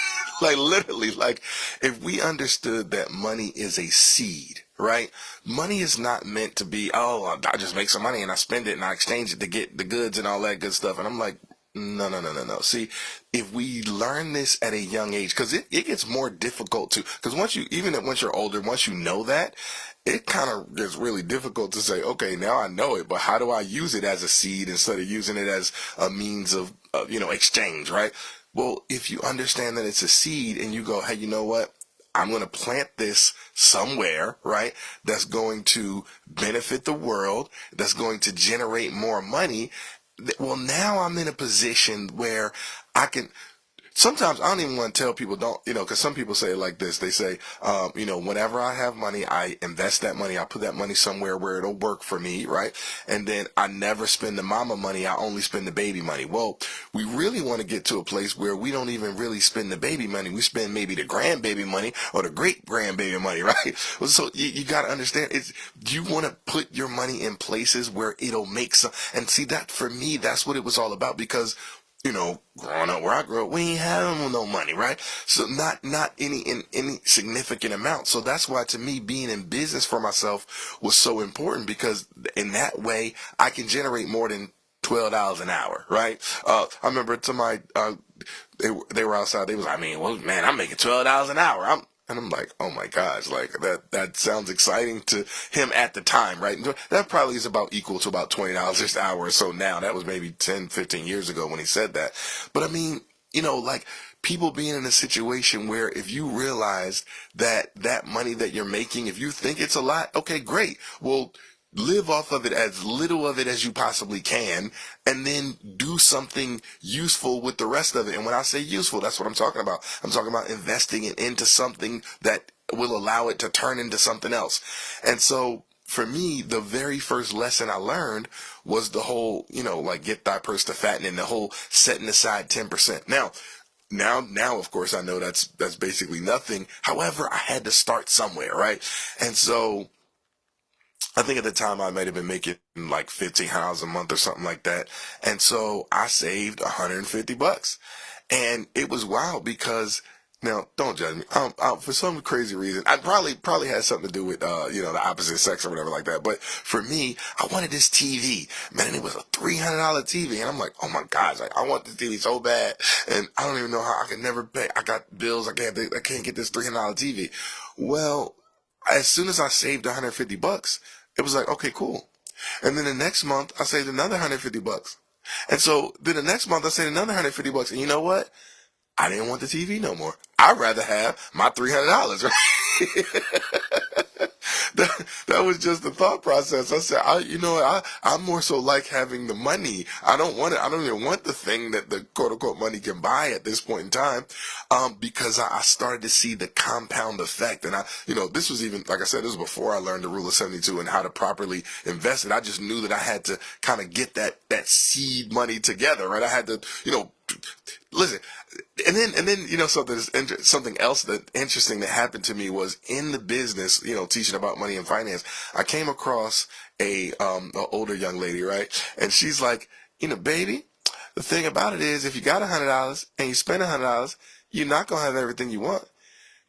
Like, literally, like, if we understood that money is a seed, right? Money is not meant to be, oh, I just make some money and I spend it and I exchange it to get the goods and all that good stuff. And I'm like, no, no, no, no, no. See, if we learn this at a young age, because it gets more difficult to, because once you're older, once you know that, it kind of gets really difficult to say, okay, now I know it, but how do I use it as a seed instead of using it as a means of, exchange, right? Well, if you understand that it's a seed and you go, hey, you know what? I'm going to plant this somewhere, right? That's going to benefit the world, that's going to generate more money. Well, now I'm in a position where I can, sometimes I don't even want to tell people don't, because some people say it like this. They say, whenever I have money, I invest that money. I put that money somewhere where it'll work for me, right? And then I never spend the mama money. I only spend the baby money. Well, we really want to get to a place where we don't even really spend the baby money. We spend maybe the grandbaby money or the great grandbaby money, right? So you got to understand, you want to put your money in places where it'll make some, and see that for me, that's what it was all about, because growing up where I grew up, we ain't having no money, right? So not any significant amount. So that's why, to me, being in business for myself was so important, because in that way I can generate more than $12 an hour, right? I remember they were outside. They was like, well, man, I'm making $12 an hour. And I'm like, oh my gosh, like that sounds exciting to him at the time, right? That probably is about equal to about $20 an hour or so now. That was maybe 10, 15 years ago when he said that. But I mean, like, people being in a situation where if you realize that money that you're making, if you think it's a lot, okay, great. Well, live off of it, as little of it as you possibly can, and then do something useful with the rest of it. And when I say useful, that's what I'm talking about. I'm talking about investing it into something that will allow it to turn into something else. And so for me, the very first lesson I learned was the whole, like, get thy purse to fatten, and the whole setting aside 10%. Now, of course, I know that's basically nothing. However, I had to start somewhere, right? And so I think at the time I might have been making like $1,500 a month or something like that. And so I saved $150. And it was wild because, now, don't judge me. For some crazy reason, I probably had something to do with, the opposite sex or whatever like that. But for me, I wanted this TV, man, and it was a $300 TV. And I'm like, oh my gosh, like, I want this TV so bad. And I don't even know how I could never pay. I got bills. I can't get this $300 TV. Well, as soon as I saved $150, it was like, okay, cool. And then the next month, I saved another $150. And so then the next month, I saved another $150. And you know what? I didn't want the TV no more. I'd rather have my $300, right? that was just the thought process. I said, I'm more so like having the money. I don't want it. I don't even want the thing that the quote unquote money can buy at this point in time. Because I started to see the compound effect. And this was even, like I said, this was before I learned the rule of 72 and how to properly invest it. I just knew that I had to kind of get that seed money together, right? I had to, listen, and then something else that interesting that happened to me was in the business, teaching about money and finance. I came across a older young lady, right? And she's like, baby, the thing about it is, if you got $100 and you spend $100, you're not gonna have everything you want.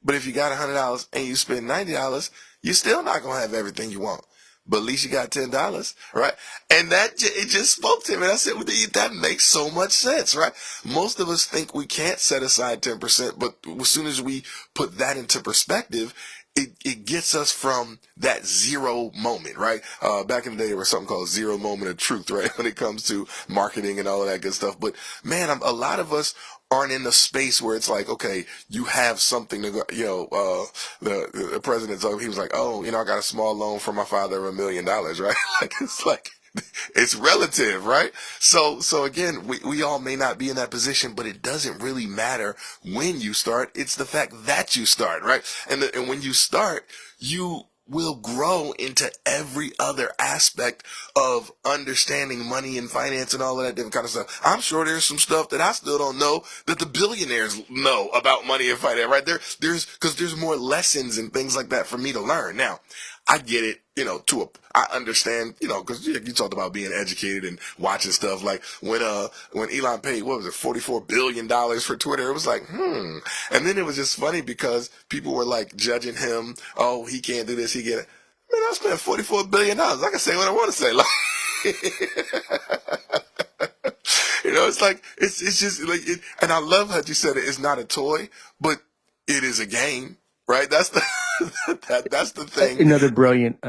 But if you got $100 and you spend $90, you're still not gonna have everything you want. But at least you got $10, right? And it just spoke to me. And I said, well, that makes so much sense, right? Most of us think we can't set aside 10%, but as soon as we put that into perspective, it gets us from that zero moment, right? Back in the day, there was something called zero moment of truth, right? When it comes to marketing and all of that good stuff. But man, a lot of us aren't in the space where it's like, okay, you have something to go, the president, he was like, oh, I got a small loan from my father of $1 million, right? like, it's relative, right? So again, we all may not be in that position, but it doesn't really matter when you start. It's the fact that you start, right? And when you start, you will grow into every other aspect of understanding money and finance and all of that different kind of stuff. I'm sure there's some stuff that I still don't know that the billionaires know about money and finance, right? Because there's more lessons and things like that for me to learn. Now, I get it, I understand, because you talked about being educated and watching stuff like when Elon paid, what was it, $44 billion for Twitter? It was like, And then it was just funny because people were like judging him. Oh, he can't do this. He can't. Man, I spent $44 billion. I can say what I want to say. Like, it's like, it's just like, and I love how you said it. It's not a toy, but it is a game, right? That's the, that's the thing. Another brilliant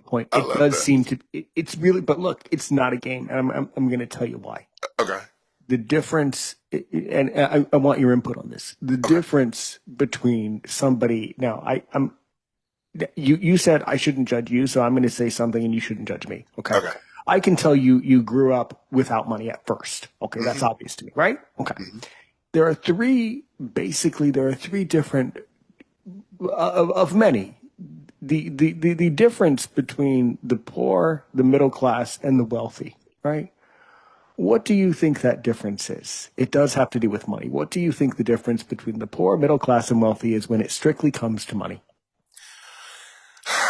point. I It love does that. seem to, it's really, but look, it's not a game. And I'm going to tell you why. Okay. The difference, and I want your input on this. The Okay. difference between somebody, now you said I shouldn't judge you, so I'm going to say something and you shouldn't judge me. Okay. Okay. I can tell you grew up without money at first. Okay. That's obvious to me, right? Okay. There are three different, of many. The difference between the poor, the middle class, and the wealthy, right? What do you think that difference is? It does have to do with money. What do you think the difference between the poor, middle class, and wealthy is when it strictly comes to money?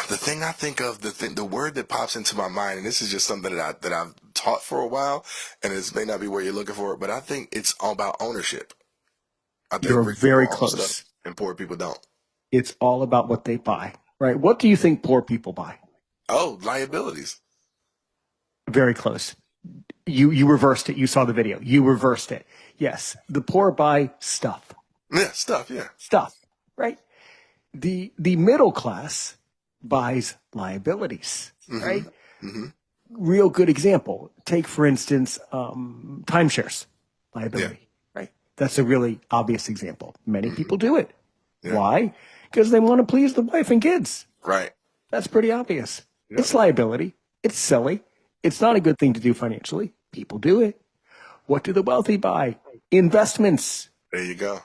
The thing I think of, the word that pops into my mind, and this is just something that I've taught for a while, and this may not be where you're looking for it, but I think it's all about ownership. I think You're rich people very own stuff close. and poor people don't. It's all about what they buy, right? What do you think poor people buy? Oh, liabilities. Very close. You reversed it. You saw the video. You reversed it. Yes. The poor buy stuff. Yeah, stuff. Yeah. Stuff, right? The middle class buys liabilities, right? Real good example. Take, for instance, timeshares liability, right? That's a really obvious example. Many people do it. Yeah. Why? Because they want to please the wife and kids. Right. That's pretty obvious. Yep. It's liability. It's silly. It's not a good thing to do financially. People do it. What do the wealthy buy? Investments. There you go.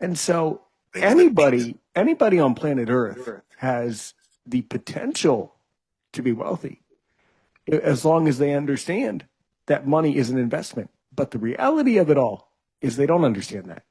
And so Things that- anybody on planet Earth has the potential to be wealthy as long as they understand that money is an investment. But the reality of it all is they don't understand that.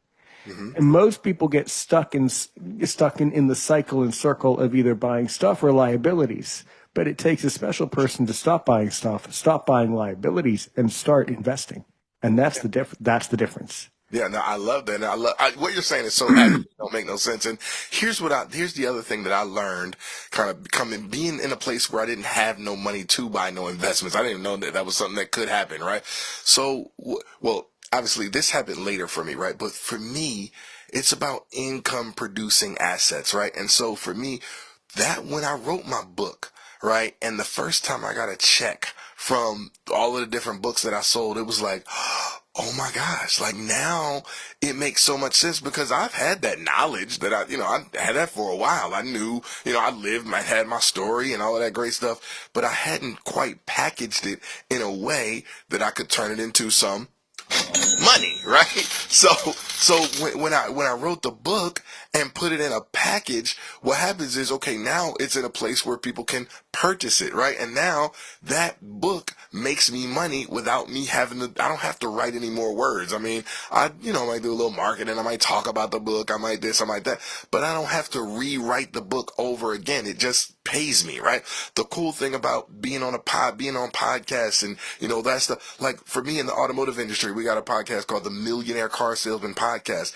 And most people get stuck in the cycle and circle of either buying stuff or liabilities. But it takes a special person to stop buying stuff, stop buying liabilities, and start investing. And that's the difference. Yeah, no, I love that. And what you're saying is so accurate, don't make no sense. And here's the other thing that I learned kind of being in a place where I didn't have no money to buy no investments. I didn't even know that was something that could happen, right? So, well, obviously this happened later for me, right? But for me, it's about income producing assets, right? And so for me, that when I wrote my book, right? And the first time I got a check from all of the different books that I sold, it was like, oh my gosh, like now it makes so much sense because I've had that knowledge that I had that for a while. I knew, I had my story and all of that great stuff, but I hadn't quite packaged it in a way that I could turn it into some money, right? So when I wrote the book and put it in a package, what happens is, okay, now it's in a place where people can purchase it, right? And now that book makes me money without me I don't have to write any more words. I mean, I might do a little marketing, I might talk about the book, I might this, I might that, but I don't have to rewrite the book over again. It just pays me, right? The cool thing about being on podcasts and, that's like for me in the automotive industry, we got a podcast called the Millionaire Car Salesman Podcast.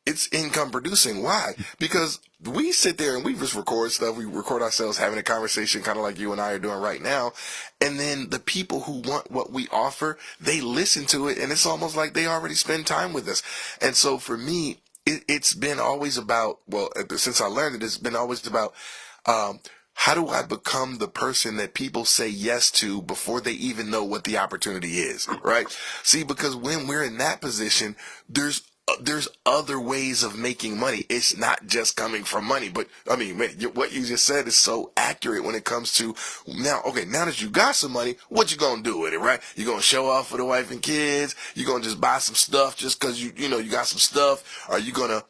It's income producing. Why? Because we sit there and we just record stuff. We record ourselves having a conversation kind of like you and I are doing right now. And then the people who want what we offer, they listen to it and it's almost like they already spend time with us. And so for me, it's been always about, well, since I learned it, it's been always about, how do I become the person that people say yes to before they even know what the opportunity is, right? See, because when we're in that position, there's other ways of making money. It's not just coming from money. But I mean, man, what you just said is so accurate when it comes to now. Okay, now that you got some money, what you gonna do with it, right? You gonna show off for the wife and kids? You gonna just buy some stuff just because you got some stuff? Are you gonna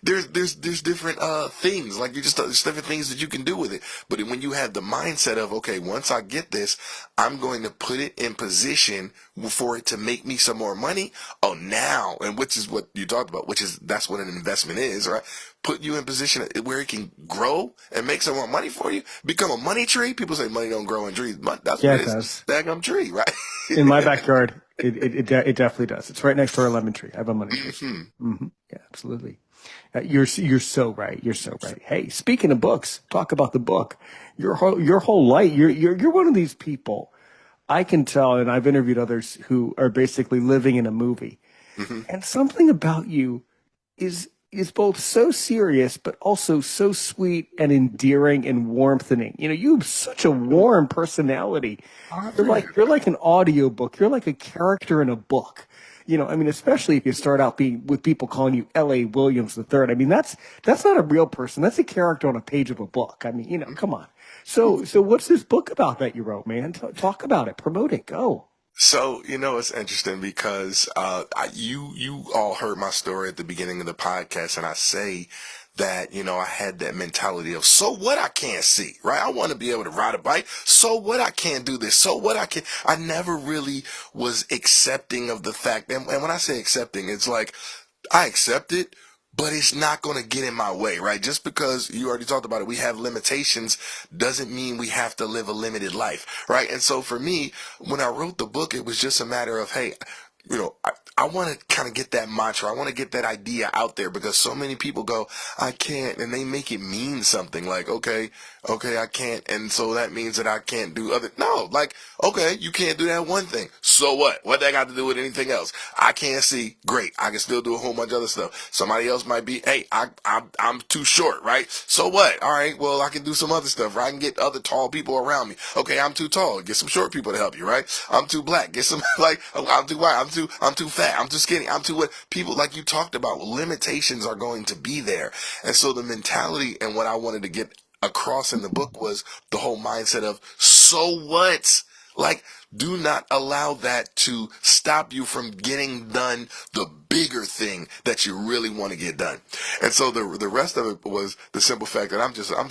there's different things, like there's different things that you can do with it. But when you have the mindset of, okay, once I get this, I'm going to put it in position for it to make me some more money. Oh, now, and which is what you talked about, which is that's what an investment is, right? Put you in position where it can grow and make some more money for you. Become a money tree. People say money don't grow on trees, but that's what Yeah, it it is. does. Daggum tree, right? In my backyard, it definitely does. It's right next to our lemon tree. I have a money tree. Hmm. Yeah, absolutely. You're so right. You're so right. Hey, speaking of books, talk about the book. Your whole life. You're one of these people. I can tell, and I've interviewed others who are basically living in a movie. Hmm. And something about you is both so serious but also so sweet and endearing and warmthening. You have such a warm personality. I You're like an audiobook. You're like a character in a book. I mean, especially if you start out being with people calling you L.A. Williams the third. I mean, that's not a real person. That's a character on a page of a book. I mean, come on. So what's this book about that you wrote, man? Talk about it. Promote it. Go. So, it's interesting because you all heard my story at the beginning of the podcast, and I say that, I had that mentality of, so what, I can't see, right? I want to be able to ride a bike. So what, I can't do this. So what, I never really was accepting of the fact. And when I say accepting, it's like, I accept it, but it's not going to get in my way, right? Just because you already talked about it, we have limitations doesn't mean we have to live a limited life, right? And so for me, when I wrote the book, it was just a matter of, hey, I want to kind of get that mantra. I want to get that idea out there because so many people go, I can't, and they make it mean something like, okay, I can't, and so that means that I can't do other. No, like, okay, you can't do that one thing. So what? What that got to do with anything else? I can't see. Great, I can still do a whole bunch of other stuff. Somebody else might be, hey, I'm too short, right? So what? All right, well, I can do some other stuff. Right? I can get other tall people around me. Okay, I'm too tall. Get some short people to help you, right? I'm too black. Get some like I'm too white. I'm too fat. I'm too skinny. I'm too what? People like you talked about. Limitations are going to be there, and so the mentality and what I wanted to get across in the book was the whole mindset of so what? Like, do not allow that to stop you from getting done the bigger thing that you really want to get done. And so the rest of it was the simple fact that I'm just I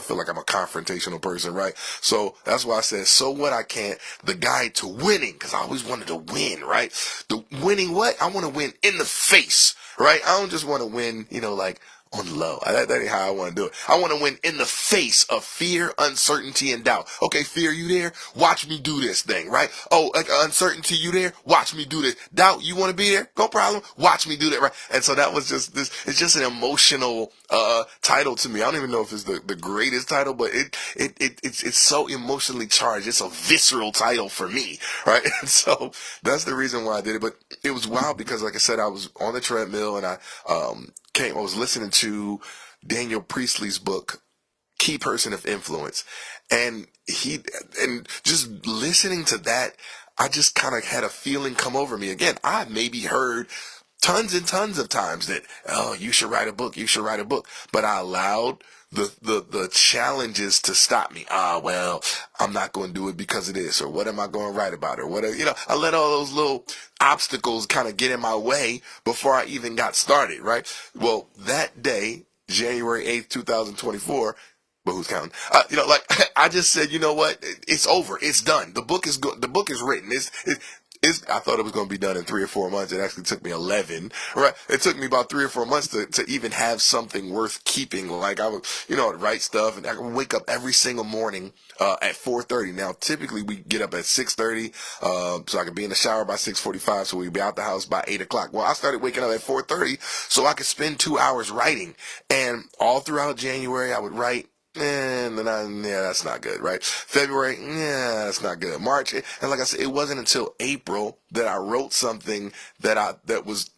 feel like I'm a confrontational person, right? So that's why I said, so what, I can't, the guide to winning, because I always wanted to win, right? The winning what? I want to win in the face, right? I don't just want to win, like, on the low. That ain't how I want to do it. I want to win in the face of fear, uncertainty, and doubt. Okay, fear, you there? Watch me do this thing, right? Oh, like uncertainty, you there? Watch me do this. Doubt, you want to be there? No problem. Watch me do that, right? And so that was just this. It's just an emotional title to me. I don't even know if it's the greatest title, but it's so emotionally charged. It's a visceral title for me, right? And so that's the reason why I did it. But it was wild because, like I said, I was on the treadmill and I was listening to Daniel Priestley's book, Key Person of Influence. And just listening to that, I just kind of had a feeling come over me. Again, I maybe heard tons and tons of times that, oh, you should write a book, you should write a book. But I allowed the challenges to stop me. Well, I'm not going to do it because of this, or what am I going to write about, or whatever. I let all those little obstacles kind of get in my way before I even got started, right? Well, that day, January 8th, 2024, but who's counting? Like I just said, you know what? It's over. It's done. The book is good. The book is written. I thought it was going to be done in 3 or 4 months. It actually took me 11, right? It took me about 3 or 4 months to even have something worth keeping. Like I would, I'd write stuff and I would wake up every single morning, at 4:30. Now, typically we get up at 6:30, so I could be in the shower by 6:45. So we'd be out the house by 8 o'clock. Well, I started waking up at 4:30 so I could spend 2 hours writing. And all throughout January, I would write. And then yeah, that's not good, right? February, yeah, that's not good. March, and like I said, it wasn't until April that I wrote something that was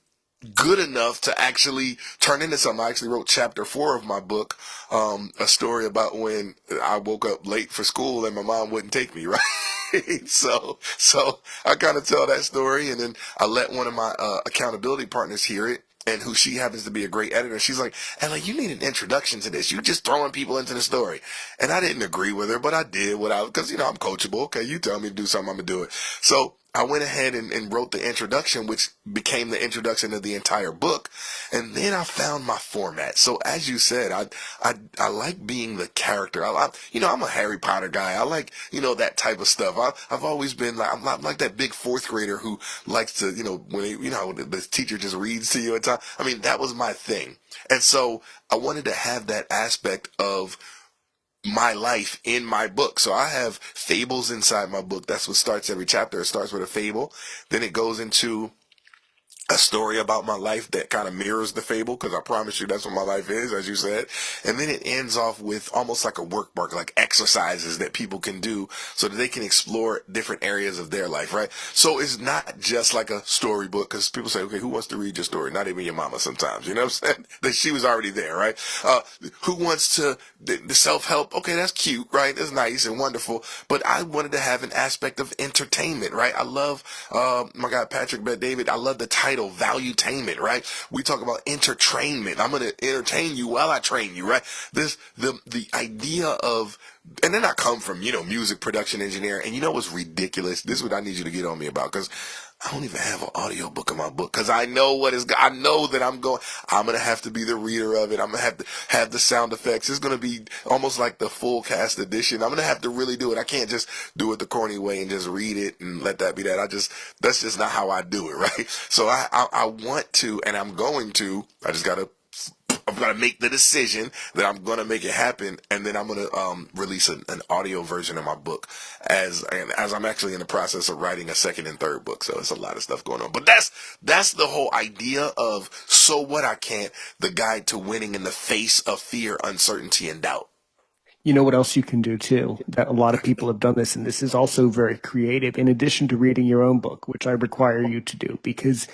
good enough to actually turn into something. I actually wrote chapter 4 of my book, a story about when I woke up late for school and my mom wouldn't take me, right? So I kind of tell that story, and then I let one of my accountability partners hear it, and who she happens to be a great editor. She's like, Ella, you need an introduction to this. You're just throwing people into the story. And I didn't agree with her, but I did because, I'm coachable. Okay, you tell me to do something, I'm going to do it. So I went ahead and wrote the introduction, which became the introduction of the entire book. And then I found my format. So as you said, I like being the character. I'm a Harry Potter guy. I like, that type of stuff. I've always been like, I'm like that big fourth grader who likes to, when the teacher just reads to you at time. I mean, that was my thing. And so I wanted to have that aspect of my life in my book. So I have fables inside my book. That's what starts every chapter. It starts with a fable. Then it goes into a story about my life that kind of mirrors the fable, because I promise you that's what my life is, as you said. And then it ends off with almost like a workbook, like exercises that people can do so that they can explore different areas of their life, right? So it's not just like a storybook, because people say, okay, who wants to read your story? Not even your mama sometimes, you know what I'm saying? That she was already there, right? Who wants to, the self-help? Okay, that's cute, right? That's nice and wonderful. But I wanted to have an aspect of entertainment, right? I love, my guy, Patrick Bet David, I love the title, Valuetainment, right? We talk about entertainment. I'm going to entertain you while I train you, right? The idea of, and then I come from, music production engineer, and you know what's ridiculous? This is what I need you to get on me about, because I don't even have an audio book in my book, because I know I know that I'm going to have to be the reader of it. I'm going to have to have the sound effects. It's going to be almost like the full cast edition. I'm going to have to really do it. I can't just do it the corny way and just read it and let that be that. That's just not how I do it, right? So I want to, and I'm going to, I've got to make the decision that I'm going to make it happen, and then I'm going to release an audio version of my book as I'm actually in the process of writing a second and third book. So it's a lot of stuff going on. But that's the whole idea of So What I Can't, the guide to winning in the face of fear, uncertainty, and doubt. You know what else you can do too? That a lot of people have done this, and this is also very creative, in addition to reading your own book, which I require you to do, because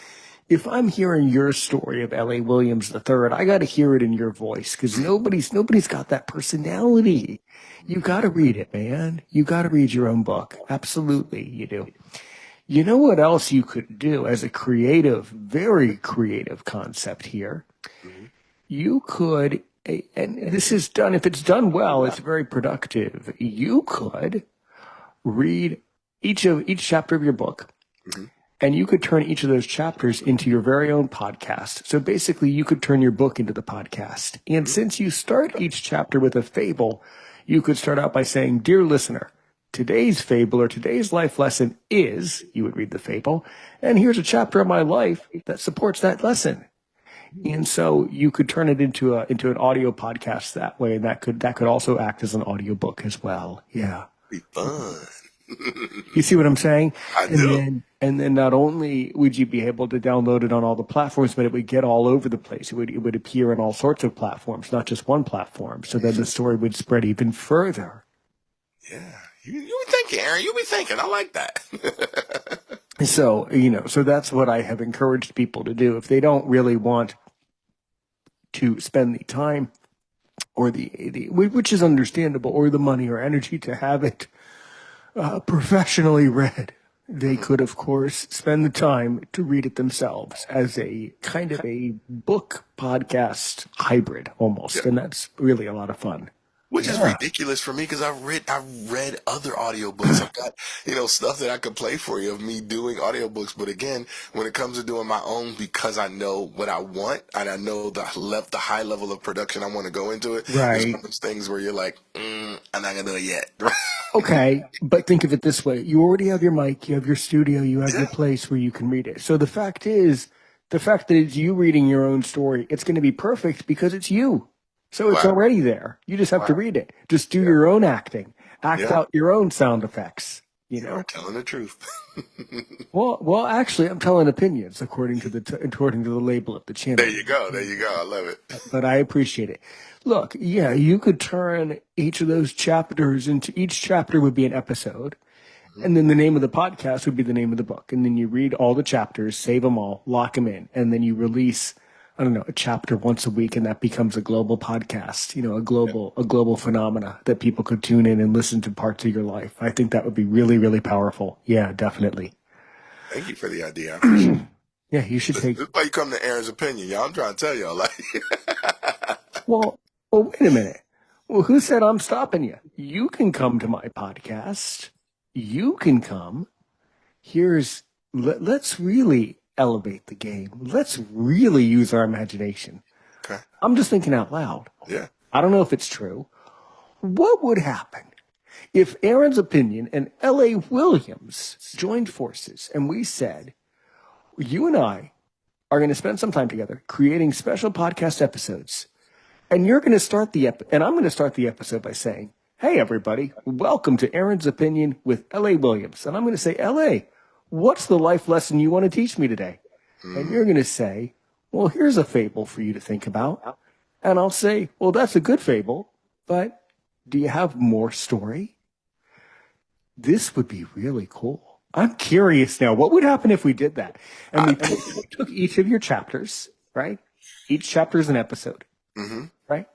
if I'm hearing your story of L.A. Williams III, I got to hear it in your voice, because nobody's got that personality. You got to read it, man. You got to read your own book. Absolutely, you do. You know what else you could do as a creative, very creative concept here? Mhm. You could, and this is done, if it's done well, it's very productive. You could read each chapter of your book, Mhm. and you could turn each of those chapters into your very own podcast. So basically, you could turn your book into the podcast. And since you start each chapter with a fable, you could start out by saying, "Dear listener, today's fable or today's life lesson is," you would read the fable, "and here's a chapter of my life that supports that lesson." And so you could turn it into an audio podcast that way, and that could also act as an audio book as well. Yeah. Be fun. You see what I'm saying? I And do. then not only would you be able to download it on all the platforms, but it would get all over the place. It would appear on all sorts of platforms, not just one platform. So then the story would spread even further. Yeah. You be thinking, Aaron. You be thinking. I like that. So, so that's what I have encouraged people to do. If they don't really want to spend the time or the which is understandable, or the money or energy to have it professionally read, they could, of course, spend the time to read it themselves as a kind of a book podcast hybrid almost. Yeah. And that's really a lot of fun. Which is Yeah. ridiculous for me, because I've read other audiobooks. I've got, stuff that I could play for you of me doing audiobooks. But again, when it comes to doing my own, because I know what I want and I know the high level of production I want to go into it, it's one Right. of those things where you're like, I'm not gonna do it yet. Okay. But think of it this way. You already have your mic, you have your studio, you have your Yeah. place where you can read it. So the fact that it's you reading your own story, it's going to be perfect because it's you. So it's Wow. already there. You just have to Wow. read it. Just do Yeah. your own acting. Act Yeah. out your own sound effects, you You are know? telling the truth. Well, actually, I'm telling opinions according to the label of the There channel. you go. There you go. I love it. But I appreciate it. Look, yeah, you could turn each of those chapters into each chapter would be an episode, Mhm. and then the name of the podcast would be the name of the book, and then you read all the chapters, save them all, lock them in, and then you release, I don't know, a chapter once a week, and that becomes a global podcast. Yeah. A global phenomena that people could tune in and listen to parts of your life. I think that would be really, really powerful. Yeah, definitely. Thank you for the idea. I appreciate it. Yeah, you should This take. is why you come to Aaron's opinion, y'all. I'm trying to tell y'all, like, Well, wait a minute. Well, who said I'm stopping you? You can come to my podcast. You can come. let's really elevate the game. Let's really use our imagination. Okay. I'm just thinking out loud. Yeah. I don't know if it's true. What would happen if Aaron's opinion and L.A. Williams joined forces and we said, you and I are going to spend some time together creating special podcast episodes. And you're going to start and I'm going to start the episode by saying, hey, everybody, welcome to Aaron's Opinion with L.A. Williams. And I'm going to say, L.A., what's the life lesson you want to teach me today? And you're going to say, well, here's a fable for you to think about. And I'll say, well, that's a good fable, but do you have more story? This would be really cool. I'm curious now. What would happen if we did that? And we took each of your chapters, right? Each chapter is an episode, right?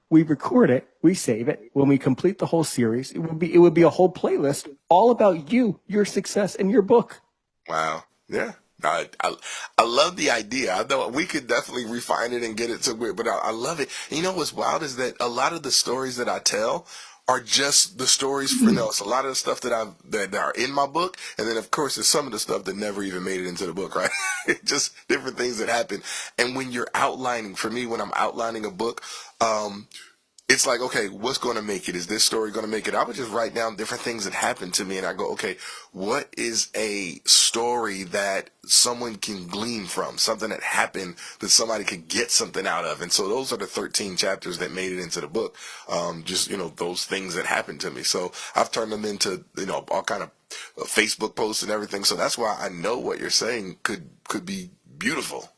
We record it, we save it. When we complete the whole series, it would be a whole playlist all about you, your success, and your book. Wow. Yeah. I love the idea. I know we could definitely refine it and get it to where, but I love it. And you know what's wild is that a lot of the stories that I tell are just the stories for, it's a lot of the stuff that are in my book. And then of course there's some of the stuff that never even made it into the book, right? Just different things that happen. And when you're outlining, for me, when I'm outlining a book, it's like, okay, what's going to make it? Is this story going to make it? I would just write down different things that happened to me and I go, okay, what is a story that someone can glean from? Something that happened that somebody could get something out of. And so those are the 13 chapters that made it into the book. Just, those things that happened to me. So I've turned them into, all kind of Facebook posts and everything. So that's why I know what you're saying could be beautiful.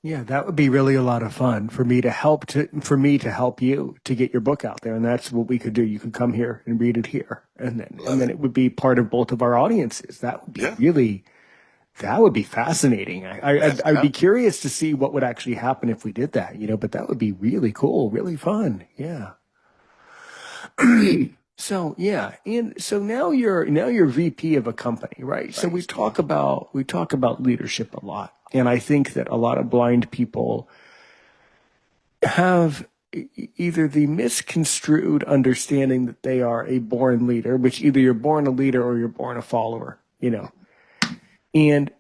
Yeah, that would be really a lot of fun for me to help you to get your book out there, and that's what we could do. You could come here and read it here, and then it would be part of both of our audiences. That would be that would be fascinating. I'd be curious to see what would actually happen if we did that, but that would be really cool, really fun. Yeah. So yeah, and so now you're VP of a company, right? So we talk about leadership a lot, and I think that a lot of blind people have either the misconstrued understanding that they are a born leader, which either you're born a leader or you're born a follower, and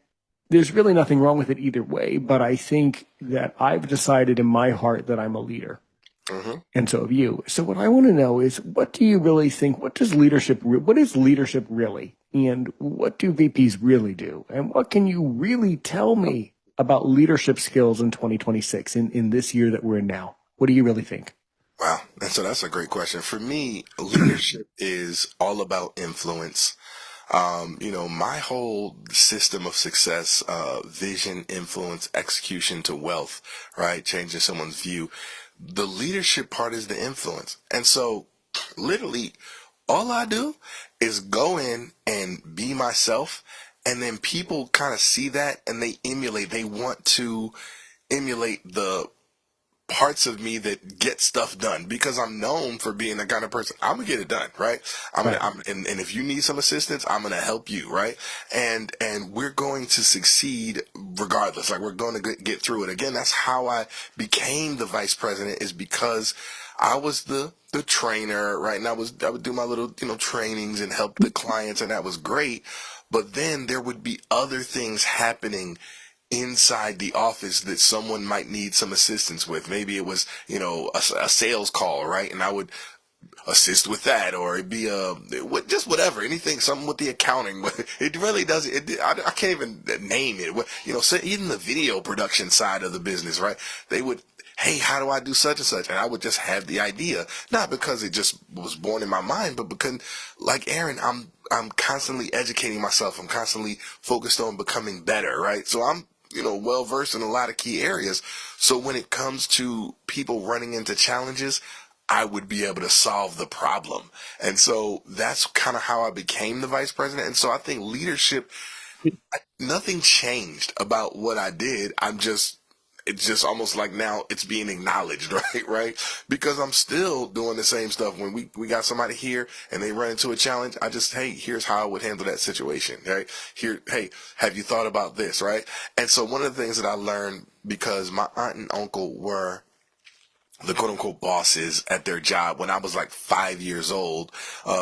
there's really nothing wrong with it either way. But I think that I've decided in my heart that I'm a leader. And so have you. So what I want to know is, what do you really think? What is leadership really? And what do VPs really do? And what can you really tell me about leadership skills in 2026 in this year that we're in now? What do you really think? Wow. And so that's a great question. For me, leadership is all about influence. My whole system of success, vision, influence, execution to wealth, right? Changing someone's view. The leadership part is the influence. And so literally all I do is go in and be myself. And then people kind of see that and they want to emulate the parts of me that get stuff done, because I'm known for being the kind of person, I'm gonna get it done, right? And if you need some assistance, I'm gonna help you, right? And we're going to succeed regardless. Like, we're going to get through it. Again, that's how I became the vice president, is because I was the trainer, right? And I would do my little, trainings and help the clients, and that was great. But then there would be other things happening inside the office that someone might need some assistance with. Maybe it was, a sales call, right? And I would assist with that, or it'd be just whatever, anything, something with the accounting. It really doesn't. I can't even name it. So even the video production side of the business, right? They would, hey, how do I do such and such? And I would just have the idea, not because it just was born in my mind, but because, like Aaron, I'm constantly educating myself. I'm constantly focused on becoming better, right? So I'm, well versed in a lot of key areas. So when it comes to people running into challenges, I would be able to solve the problem. And so that's kind of how I became the vice president. And so I think leadership, nothing changed about what I did. It's just almost like now it's being acknowledged, right? Right? Because I'm still doing the same stuff. When we got somebody here and they run into a challenge, I just, hey, here's how I would handle that situation, right? Here, hey, have you thought about this, right? And so one of the things that I learned, because my aunt and uncle were the quote unquote bosses at their job when I was like 5 years old.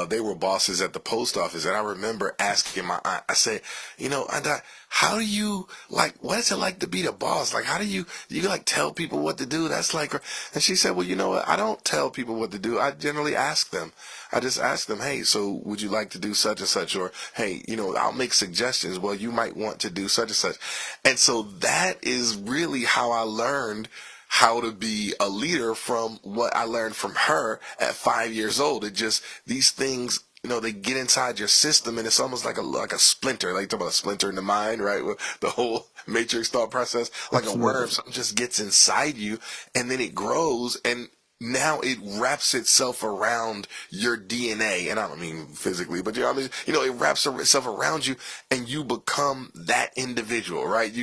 They were bosses at the post office. And I remember asking my aunt, I said, Aunt, how do you like, what is it like to be the boss? Like, how do you like tell people what to do? That's like, and she said, well, you know what? I don't tell people what to do. I generally ask them. I just ask them, hey, so would you like to do such and such? Or, hey, I'll make suggestions. Well, you might want to do such and such. And so that is really how I learned how to be a leader from what I learned from her at 5 years old. It just, these things, they get inside your system and it's almost like a splinter, like you talk about a splinter in the mind, right? With the whole matrix thought process, like a worm, Absolutely. something just gets inside you and then it grows and now it wraps itself around your DNA, and I don't mean physically, but it wraps itself around you, and you become that individual, right?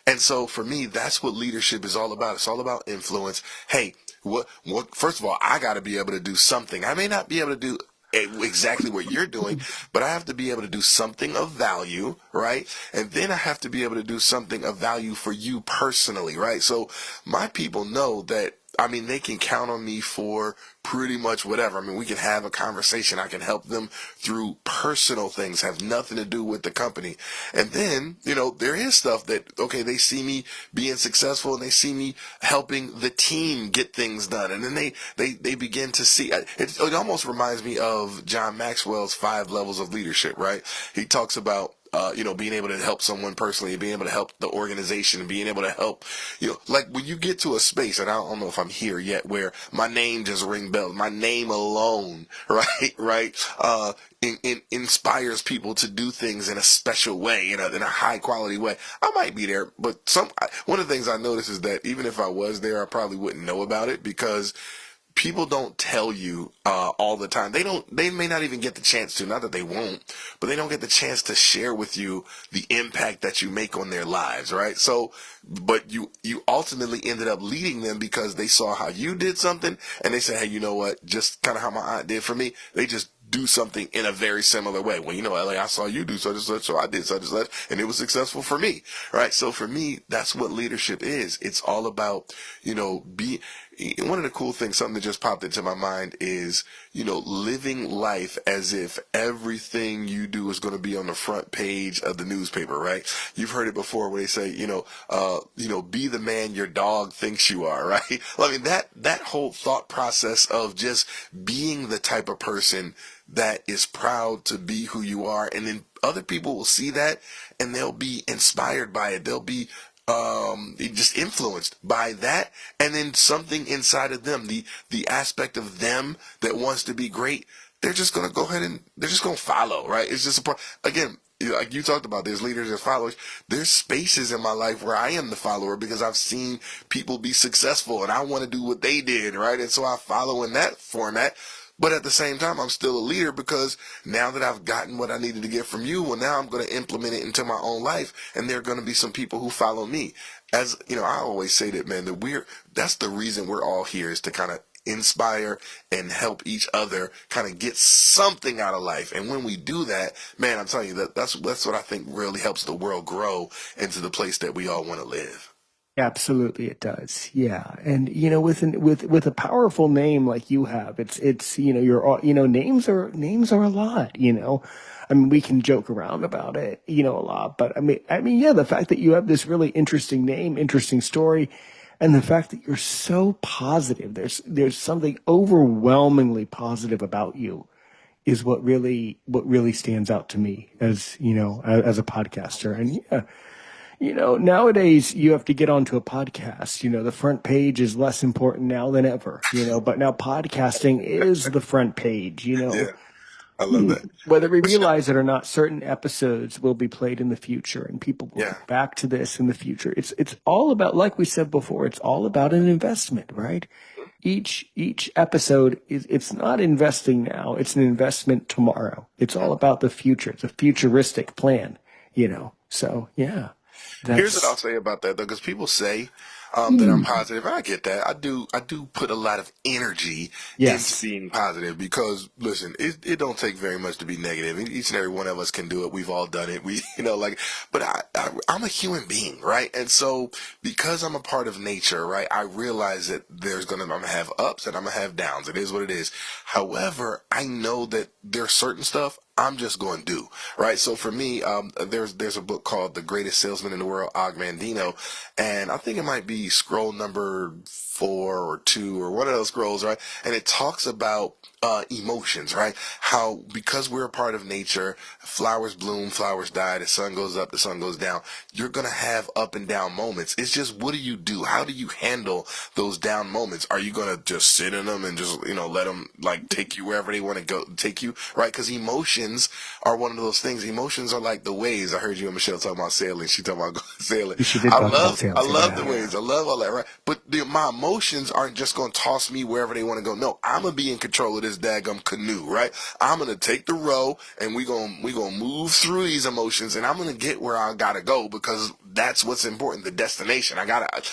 And so for me, that's what leadership is all about. It's all about influence. Hey, what? First of all, I got to be able to do something. I may not be able to do exactly what you're doing, but I have to be able to do something of value, right? And then I have to be able to do something of value for you personally, right? So my people know that, I mean, they can count on me for pretty much whatever. I mean, we can have a conversation. I can help them through personal things, have nothing to do with the company. And then, there is stuff that, okay, they see me being successful and they see me helping the team get things done. And then they begin to see, it almost reminds me of John Maxwell's 5 levels of leadership, right? He talks about being able to help someone personally, being able to help the organization, being able to help, like when you get to a space, and I don't know if I'm here yet, where my name just ring bells, my name alone, right, right, inspires people to do things in a special way, in a high quality way. I might be there, but one of the things I noticed is that even if I was there, I probably wouldn't know about it because people don't tell you all the time. They may not even get the chance to, not that they won't, but they don't get the chance to share with you the impact that you make on their lives, right? So, but you ultimately ended up leading them because they saw how you did something and they said, hey, you know what? Just kind of how my aunt did for me. They just do something in a very similar way. Well, LA, I saw you do such and such, so I did such and such, and it was successful for me, right? So for me, that's what leadership is. It's all about, one of the cool things, something that just popped into my mind is, living life as if everything you do is going to be on the front page of the newspaper, right? You've heard it before where they say, be the man your dog thinks you are, right? I mean, that whole thought process of just being the type of person that is proud to be who you are, and then other people will see that and they'll be inspired by it. They'll be just influenced by that, and then something inside of them, the aspect of them that wants to be great, they're just gonna go ahead and they're just gonna follow, right? It's just again, like you talked about, there's leaders and followers. There's spaces in my life where I am the follower because I've seen people be successful and I want to do what they did, right? And so I follow in that format. But at the same time, I'm still a leader because now that I've gotten what I needed to get from you, well, now I'm going to implement it into my own life. And there are going to be some people who follow me. As I always say that, man, that's the reason we're all here, is to kind of inspire and help each other kind of get something out of life. And when we do that, man, I'm telling you that's what I think really helps the world grow into the place that we all want to live. Absolutely, it does. Yeah, and with a powerful name like you have, it's names are a lot. I mean, we can joke around about it, a lot, but I mean, yeah, the fact that you have this really interesting name, interesting story, and the fact that you're so positive, there's something overwhelmingly positive about you, is what really stands out to me as as a podcaster. And yeah, nowadays you have to get onto a podcast. The front page is less important now than ever, but now podcasting is the front page. Yeah, I love that. Whether we But realize it or not, certain episodes will be played in the future and people will yeah, look back to this in the future. It's all about, like we said before, it's all about an investment, right? Each episode it's not investing now, it's an investment tomorrow. It's all about the future. It's a futuristic plan. So yeah. Here's what I'll That's, say about that though, because people say that I'm mm, positive. And I get that. I do put a lot of energy into yes, being positive because listen, it don't take very much to be negative. Each and every one of us can do it. We've all done it. We, like, but I'm a human being, right? And so because I'm a part of nature, right, I realize that I'm gonna have ups and I'm gonna have downs. It is what it is. However, I know that there's certain stuff I'm just going to do, right? So for me, there's a book called The Greatest Salesman in the World, Og Mandino, and I think it might be scroll number 4 or 2 or one of those scrolls, right? And it talks about emotions, right? How because we're a part of nature, flowers bloom, flowers die, the sun goes up, the sun goes down. You're gonna have up and down moments. It's just what do you do? How do you handle those down moments? Are you gonna just sit in them and just let them like take you wherever they want to go, take you, right? Because emotions are one of those things. Emotions are like the waves. I heard you and Michelle talking about sailing. She talking about sailing. she did talk about I sales. love the Yeah. waves. I love all that, right? But my emotions aren't just gonna toss me wherever they want to go. No, I'm gonna be in control of this daggum canoe, right? I'm gonna take the row and we gonna move through these emotions and I'm gonna get where I gotta go because that's what's important. The destination.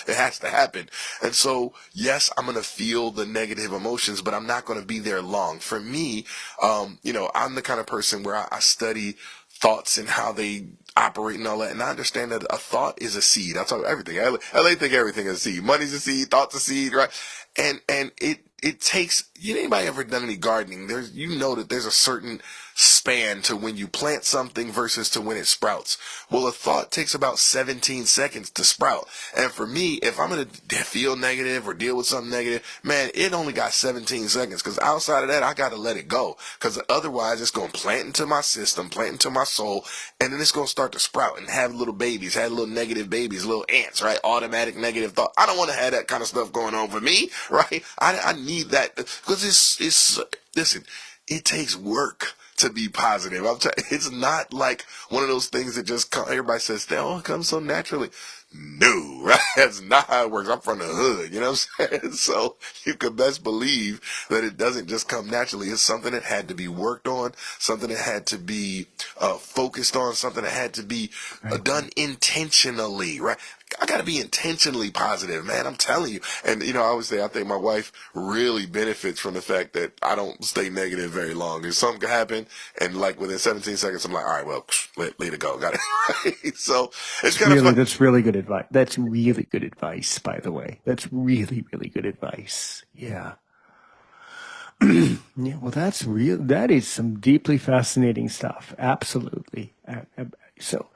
It has to happen. And so, yes, I'm gonna feel the negative emotions, but I'm not gonna be there long. For me, I'm the kind of person where I study thoughts and how they operate and all that. And I understand that a thought is a seed. I talk about everything. LA think everything is a seed. Money's a seed. Thoughts a seed, right? And it takes. Anybody ever done any gardening? That there's a certain span to when you plant something versus to when it sprouts. Well, a thought takes about 17 seconds to sprout. And for me, if I'm going to feel negative or deal with something negative, man, it only got 17 seconds because outside of that, I got to let it go because otherwise it's going to plant into my system, plant into my soul, and then it's going to start to sprout and have little babies, have little negative babies, little ants, right? Automatic negative thought. I don't want to have that kind of stuff going on for me, right? I need that because listen, it takes work to be positive. It's not like one of those things that just come, everybody says, oh, it comes so naturally. No, right? That's not how it works. I'm from the hood, you know what I'm saying? So you could best believe that it doesn't just come naturally. It's something that had to be worked on, something that had to be focused on, something that had to be Right. done intentionally, right? I got to be intentionally positive, man. I'm telling you. And, I always say, I think my wife really benefits from the fact that I don't stay negative very long. If something could happen, and like within 17 seconds, I'm like, all right, well, let it go. Got it. Right? So it's kind of fun. That's really good advice. That's really good advice, by the way. That's really, really good advice. Yeah. Yeah. Well, that's real. That is some deeply fascinating stuff. Absolutely. So,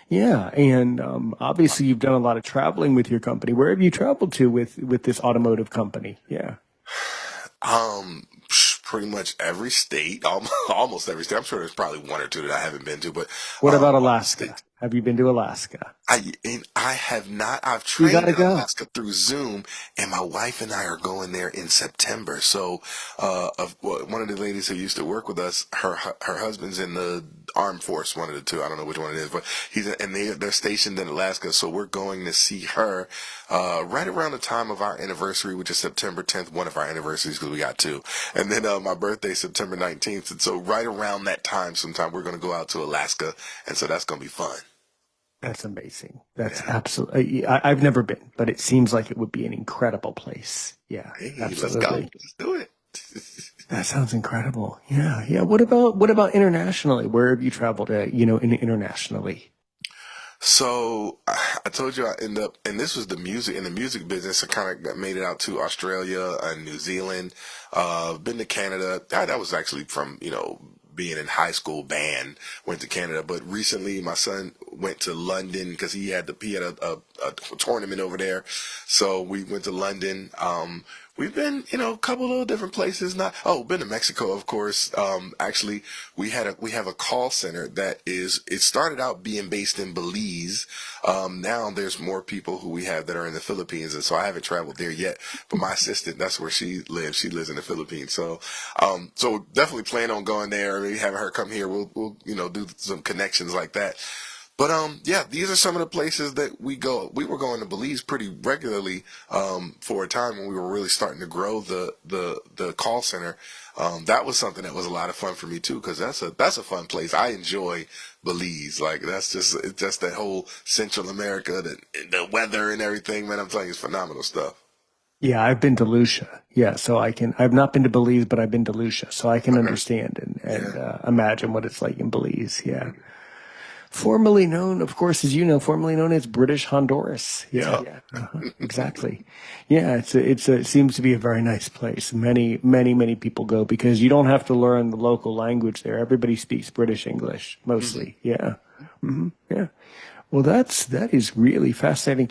yeah. And obviously, you've done a lot of traveling with your company. Where have you traveled to with this automotive company? Yeah. Pretty much every state, almost every state. I'm sure there's probably one or two that I haven't been to, but What about all the Alaska? states. Have you been to Alaska? I have not. I've You trained gotta in go. Alaska through Zoom, and my wife and I are going there in September. So, one of the ladies who used to work with us, her husband's in the armed force, one of the two. I don't know which one it is, but they're stationed in Alaska. So we're going to see her right around the time of our anniversary, which is September 10th, one of our anniversaries because we got two, and then my birthday September 19th. And so right around that time, sometime we're going to go out to Alaska, and so that's going to be fun. That's amazing. That's Yeah. absolutely. I've never been, but it seems like it would be an incredible place. Yeah, Hey, let's go. absolutely. Let's do it. That sounds incredible. Yeah, yeah. What about internationally? Where have you traveled? Internationally. So I told you I end up, and this was in the music business. I kind of made it out to Australia and New Zealand. Been to Canada. That was actually from being in high school band. Went to Canada, but recently my son went to London because he had a tournament over there. So we went to London. We've been, a couple of different places. Been to Mexico, of course. Actually, we have a call center it started out being based in Belize. Now there's more people who we have that are in the Philippines. And so I haven't traveled there yet, but my assistant, that's where she lives. She lives in the Philippines. So definitely plan on going there. Maybe having her come here. We'll do some connections like that. But yeah, these are some of the places that we go. We were going to Belize pretty regularly for a time when we were really starting to grow the call center. That was something that was a lot of fun for me too, because that's a fun place. I enjoy Belize. Like that's just it's just that whole Central America, the weather and everything. Man, I'm telling you, it's phenomenal stuff. Yeah, I've been to Lucia. Yeah, so I've not been to Belize, but I've been to Lucia, so I can Okay. understand and Yeah. imagine what it's like in Belize. Yeah. Formerly known, of course, as you know, formerly known as British Honduras. Yeah. Yeah, exactly. Yeah, it seems to be a very nice place. Many people go because you don't have to learn the local language there. Everybody speaks British English Hmm. mostly. Yeah, yeah. Well, that is really fascinating.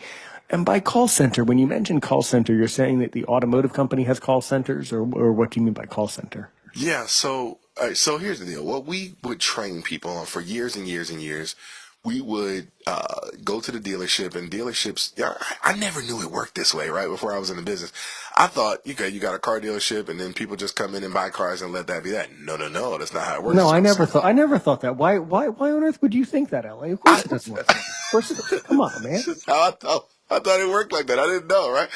And by call center, when you mention call center, you're saying that the automotive company has call centers, or what do you mean by call center? Yeah, so here's the deal. What we would train people on for years and years and years, we would go to the dealership and dealerships. Yeah, I never knew it worked this way. Right before I was in the business, I thought, okay, you got a car dealership, and then people just come in and buy cars and let that be that. No, no, no, that's not how it works. No, It's gonna sell. I never thought that. Why on earth would you think that, LA? Of I, course it doesn't work that way. Of course it doesn't. Come on, man. Just how I thought. I thought it worked like that. I didn't know, right?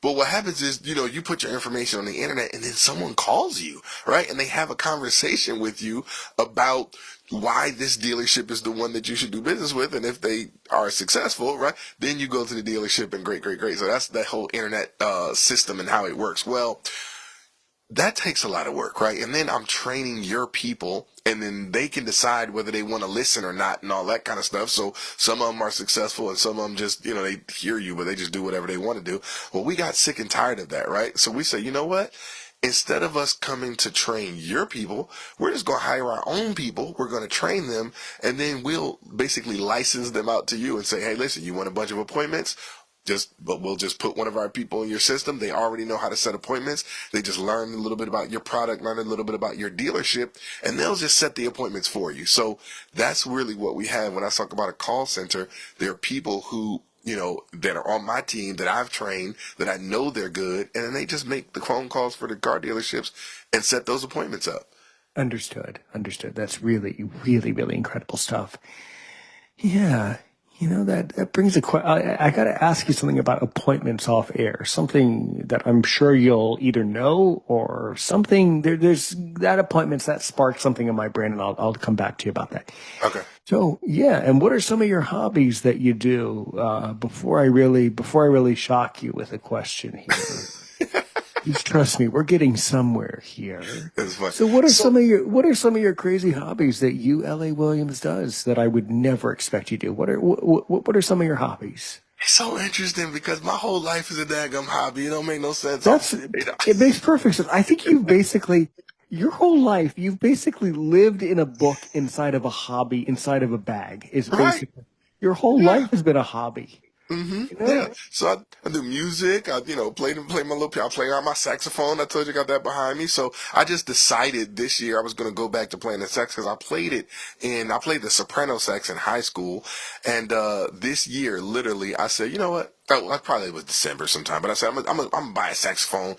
But what happens is, you put your information on the internet and then someone calls you, right? And they have a conversation with you about why this dealership is the one that you should do business with. And if they are successful, right, then you go to the dealership and great, great, great. So that's that whole internet, system and how it works. Well, that takes a lot of work, right? And then I'm training your people, and then they can decide whether they want to listen or not and all that kind of stuff. So some of them are successful and some of them just, they hear you, but they just do whatever they want to do. Well, we got sick and tired of that, right? So we say, you know what? Instead of us coming to train your people, we're just going to hire our own people. We're going to train them, and then we'll basically license them out to you and say, hey, listen, you want a bunch of appointments? But we'll just put one of our people in your system. They already know how to set appointments. They just learn a little bit about your product, learn a little bit about your dealership, and they'll just set the appointments for you. So that's really what we have. When I talk about a call center, there are people who, that are on my team that I've trained, that I know they're good, and then they just make the phone calls for the car dealerships and set those appointments up. Understood. Understood. That's really incredible stuff. Yeah. That brings I got to ask you something about appointments off air, something that I'm sure you'll either know or something. There's that appointments that sparked something in my brain, and I'll come back to you about that. Okay. So yeah, and what are some of your hobbies that you do? Before I really shock you with a question here, please trust me, we're getting somewhere here. That's fine. So what are some of your crazy hobbies that you, L.A. Williams, does that I would never expect you to do? What are some of your hobbies? It's so interesting because my whole life is a daggum hobby. It don't make no sense. That's it makes perfect sense. I think your whole life you've basically lived in a book inside of a hobby inside of a bag. Is Right. basically your whole Yeah. life has been a hobby. You Yeah. know? So I do music. Play my little. I play on my saxophone. I told you I got that behind me. So I just decided this year I was going to go back to playing the sax because I played the soprano sax in high school. And, this year, literally, I said, you know what? Oh, I probably was December sometime, but I said, I'm gonna buy a saxophone,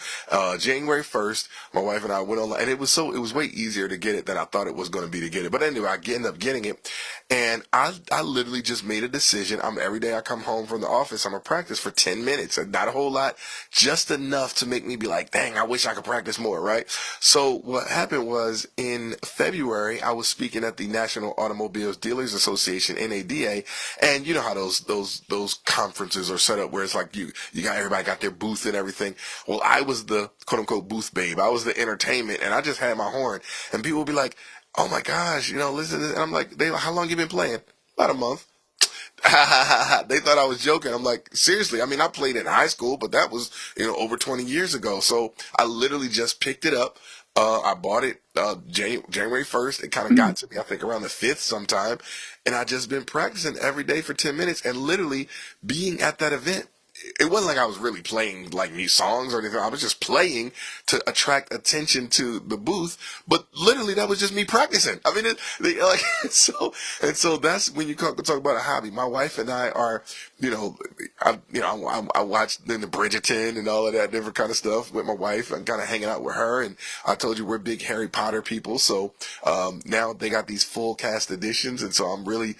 January 1st. My wife and I went online, and it was way easier to get it than I thought it was going to be to get it. But anyway, ended up getting it. And I literally just made a decision. Every day I come home from the office, I'm gonna practice for 10 minutes. And not a whole lot, just enough to make me be like, dang, I wish I could practice more, right? So what happened was in February, I was speaking at the National Automobiles Dealers Association, NADA, and you know how those conferences are set up where it's like you got everybody got their booth and everything. Well, I was the quote unquote booth babe. I was the entertainment, and I just had my horn, and people would be like, oh my gosh, listen to this. And I'm like, how long you been playing? About a month. They thought I was joking. I'm like, seriously. I mean, I played in high school, but that was, over 20 years ago. So I literally just picked it up. I bought it, January 1st. It kind of got to me, I think around the 5th sometime. And I just been practicing every day for 10 minutes and literally being at that event. it wasn't like I was really playing like new songs or anything. I was just playing to attract attention to the booth. But literally, that was just me practicing. I mean, like so that's when you talk about a hobby. My wife and I are, I watched the Bridgerton and all of that different kind of stuff with my wife. I'm kind of hanging out with her, and I told you we're big Harry Potter people. So now they got these full cast editions, and so I'm really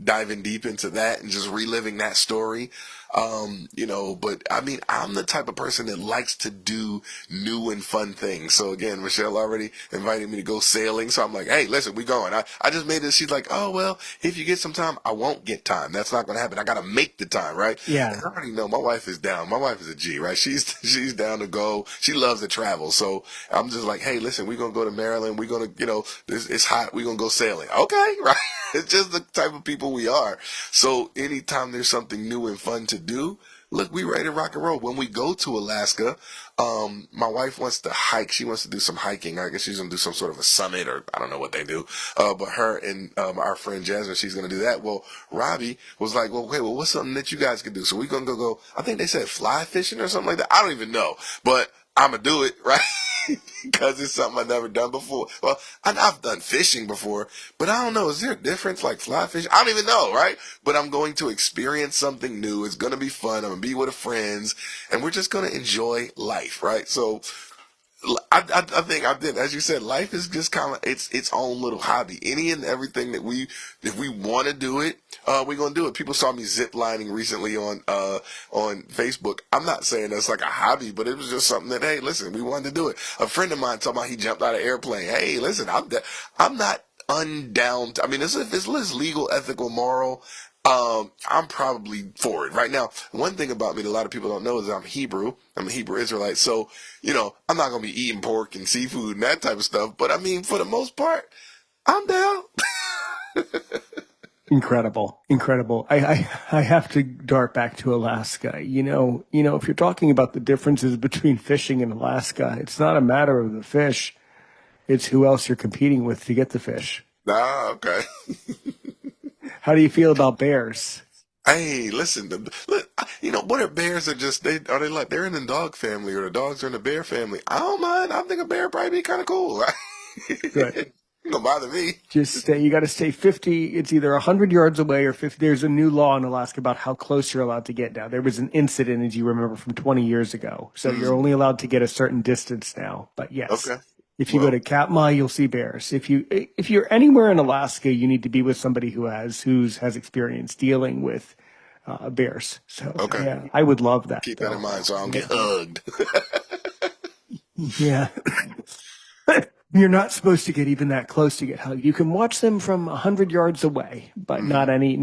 diving deep into that and just reliving that story. But I mean, I'm the type of person that likes to do new and fun things. So again, Michelle already invited me to go sailing. So I'm like, hey, listen, we going. I just made it. She's like, oh, well, if you get some time, I won't get time. That's not going to happen. I got to make the time, right? Yeah. And I already know my wife is down. My wife is a G, right? She's down to go. She loves to travel. So I'm just like, hey, listen, we're going to go to Maryland. We're going to, it's hot. We're going to go sailing. Okay, right? It's just the type of people we are. So anytime there's something new and fun to do, look, we ready to rock and roll. When we go to Alaska, my wife wants to hike. She wants to do some hiking. I guess she's going to do some sort of a summit, or I don't know what they do. But her and our friend Jasmine, she's going to do that. Well, Robbie was like, well, okay, well, what's something that you guys can do? So we're going to go, I think they said fly fishing or something like that. I don't even know. But I'm going to do it, right? Because it's something I've never done before. Well, I've done fishing before, but I don't know. Is there a difference like fly fishing? I don't even know, right? But I'm going to experience something new. It's going to be fun. I'm going to be with the friends, and we're just going to enjoy life, right? So I think I did, as you said, life is just kind of its own little hobby. Any and everything that if we want to do it, we're gonna do it. People saw me zip lining recently on Facebook. I'm not saying that's like a hobby, but it was just something that, hey, listen, we wanted to do it. A friend of mine talking about he jumped out of an airplane. Hey, listen, I'm not undown. I mean, if it's legal, ethical, moral. I'm probably for it right now. One thing about me that a lot of people don't know is I'm Hebrew. I'm a Hebrew Israelite. So, I'm not going to be eating pork and seafood and that type of stuff. But I mean, for the most part, I'm down. Incredible, incredible. I have to dart back to Alaska. If you're talking about the differences between fishing in Alaska, it's not a matter of the fish. It's who else you're competing with to get the fish. Okay. How do you feel about bears? Hey, listen, what are bears are just, are they like, they're in the dog family or the dogs are in the bear family? I don't mind. I think a bear probably be kind of cool. Right? Good. It don't bother me. Just stay, you got to stay 50. It's either 100 yards away or 50. There's a new law in Alaska about how close you're allowed to get now. There was an incident, as you remember, from 20 years ago. So you're only allowed to get a certain distance now. But yes, Okay. if you go to Katmai, you'll see bears. If you're anywhere in Alaska, you need to be with somebody who has experience dealing with bears. So Okay. yeah, I would love that Keep that in though. mind so I don't get hugged. Yeah. You're not supposed to get even that close to get hugged. You can watch them from 100 yards away, but not any.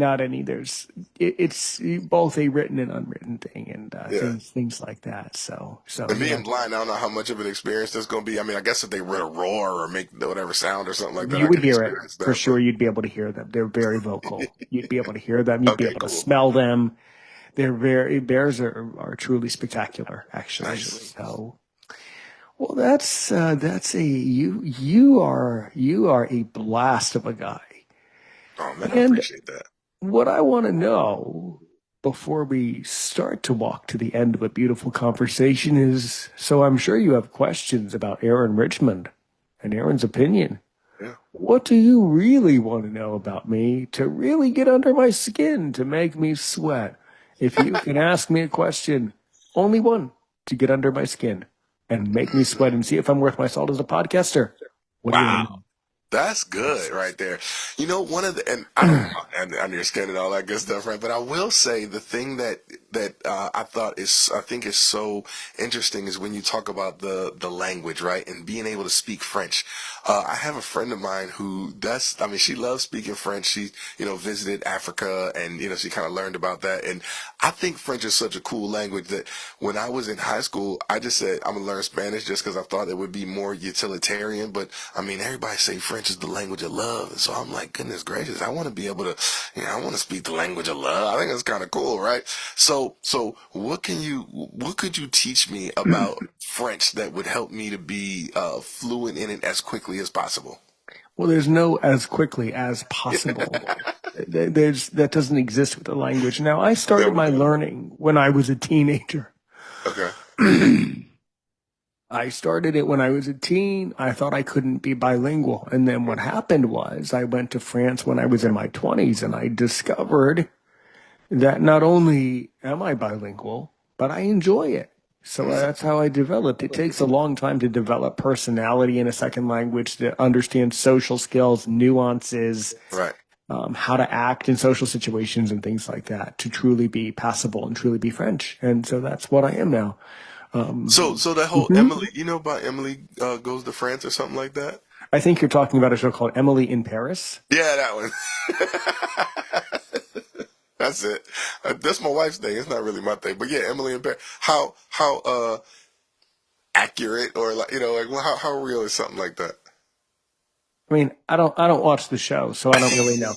It's both a written and unwritten thing, and Yeah. things like that. So And yeah, being blind, I don't know how much of an experience that's going to be. I mean, I guess if they would roar or make whatever sound or something like that, you I would could hear it experience for that. sure. You'd be able to hear them. They're very vocal. You'd be able to hear them. You'd be Okay, able to cool. smell them. Bears are truly spectacular, actually. Nice. So. Well, that's you are a blast of a guy. Oh, man, I And appreciate that. what I want to know before we start to walk to the end of a beautiful conversation is, so I'm sure you have questions about Aaron Richmond and Aaron's opinion. Yeah. What do you really want to know about me to really get under my skin to make me sweat? If you can ask me a question, only one to get under my skin and make me sweat and see if I'm worth my salt as a podcaster. What do you want to Wow. know? That's good right there. One of the, and I don't understand and all that good stuff, right? But I will say the thing that I think is so interesting is when you talk about the language, right? And being able to speak French. I have a friend of mine who she loves speaking French. She, visited Africa and, she kind of learned about that. And I think French is such a cool language that when I was in high school, I just said, I'm going to learn Spanish just because I thought it would be more utilitarian. But I mean, everybody say French is the language of love. And so I'm like, goodness gracious, I want to be able to, I want to speak the language of love. I think that's kind of cool, right? So what could you teach me about French that would help me to be fluent in it as quickly as possible? Well, there's no as quickly as possible. That doesn't exist with the language. Now, I There started we my go. learning when I was a teenager. Okay. I started it when I was a teen. I thought I couldn't be bilingual. And then what Mhm. happened was I went to France when I was in my 20s and I discovered that not only am I bilingual, but I enjoy it. So Mhm. that's how I developed. It takes a long time to develop personality in a second language, to understand social skills, nuances, Right. how to act in social situations and things like that to truly be passable and truly be French. And so that's what I am now. So that whole Mhm. Emily, you know about Emily goes to France or something like that? I think you're talking about a show called Emily in Paris. Yeah, that one. That's it. That's my wife's thing. It's not really my thing, but yeah, Emily and Barry. How accurate or like like well, how real is something like that? I mean, I don't watch the show, so I don't really know.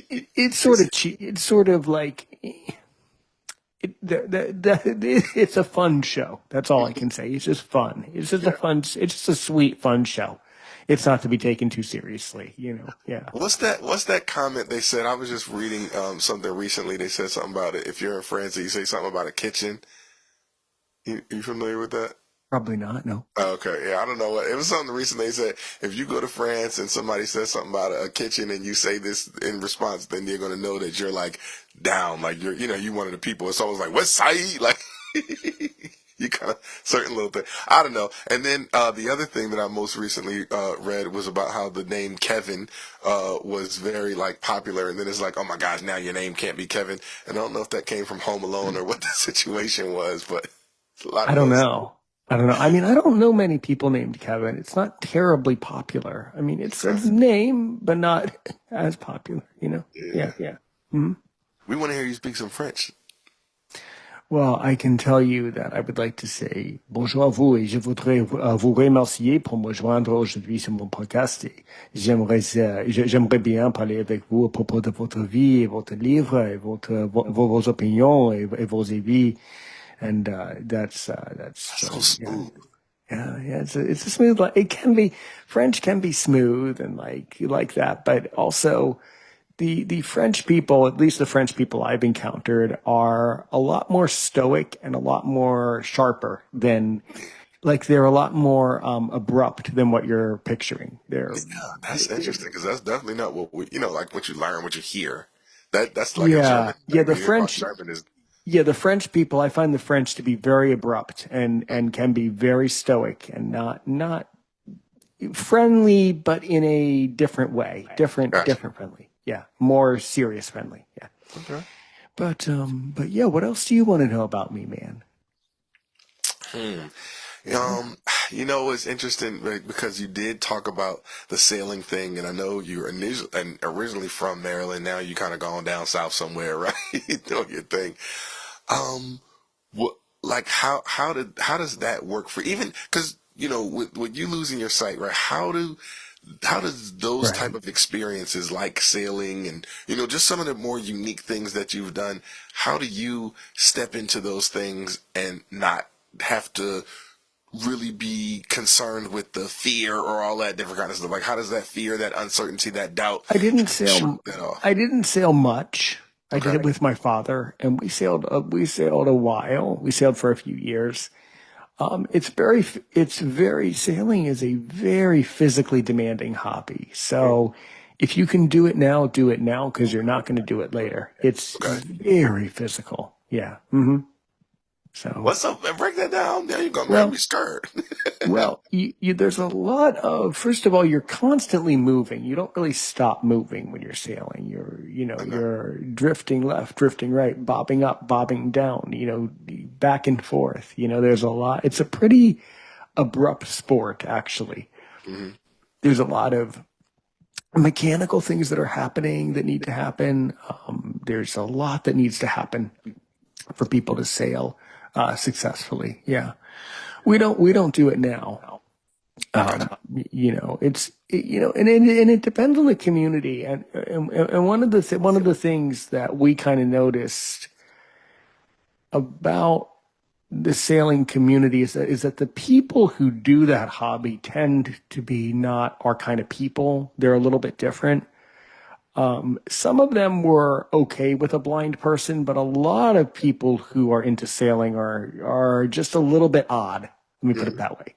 It, it's sort of cheap. It's sort of like it's a fun show. That's all I can say. It's just fun. It's just a Yeah. fun. It's just a sweet, fun show. It's not to be taken too seriously, you know. Yeah, What's that comment they said? I was just reading something recently. They said something about it. If you're in France and you say something about a kitchen, you familiar with that? probably not. No, Okay, yeah, I don't know what it was. Something recently they said if you go to France and somebody says something about a kitchen and you say this in response, then they're gonna know that you're like down, like you one of the people. It's always like what's Saeed like. You kind of certain little thing. I don't know. And then the other thing that I most recently read was about how the name Kevin was very like popular, and then it's like, oh my gosh, now your name can't be Kevin. And I don't know if that came from Home Alone or what the situation was, but a lot I of don't those. know. I don't know. I mean, I don't know many people named Kevin. It's not terribly popular. I mean, it's a Okay. name, but not as popular. You know? Yeah, Yeah. yeah. Mhm. We want to hear you speak some French. Well, I can tell you that I would like to say bonjour à vous et je voudrais vous remercier pour me joindre aujourd'hui sur mon podcast. Et j'aimerais bien parler avec vous à propos de votre vie et votre livre et vos opinions et vos avis. And that's That's so yeah. smooth. Yeah. It's a smooth. It can be French can be smooth and like that, but also the French people, at least the French people I've encountered, are a lot more stoic and a lot more sharper than they're a lot more abrupt than what you're picturing. They're Yeah, that's interesting because that's definitely not what like what you learn, what you hear. That's like a German yeah, thing. the You hear about French German is yeah, the French people, I find the French to be very abrupt and can be very stoic and not friendly, but in a different way. gotcha. Different friendly. Yeah. More serious friendly. Yeah. Okay. But yeah, what else do you want to know about me, man? Hmm. Yeah. It's interesting because you did talk about the sailing thing, and I know you're originally from Maryland. Now you kind of gone down south somewhere, right? Doing your thing. Um, what like how does that work for even because with you losing your sight, right? How does those type Right. of experiences like sailing and just some of the more unique things that you've done, how do you step into those things and not have to really be concerned with the fear or all that different kind of stuff? Like how does that fear, that uncertainty, that doubt I didn't kind of shake sail. that off? I didn't sail much. I did Okay. it with my father, and we sailed. We sailed a while. We sailed for a few years. Sailing is a very physically demanding hobby. So if you can do it now because you're not going to do it later. It's Okay. very physical. Yeah. So, What's up, man? Break that down. There you go, man. Be well, scared. there's a lot of, first of all, you're constantly moving. You don't really stop moving when you're sailing. Okay. You're drifting left, drifting right, bobbing up, bobbing down, back and forth. There's a lot. It's a pretty abrupt sport, actually. Hmm. There's a lot of mechanical things that are happening that need to happen. There's a lot that needs to happen for people to sail successfully. Yeah, we don't do it now. Gotcha. And it depends on the community. And one of the things that we kind of noticed about the sailing community is that the people who do that hobby tend to be not our kind of people. They're a little bit different. Some of them were okay with a blind person, but a lot of people who are into sailing are just a little bit odd. Let me put it Mm, that way.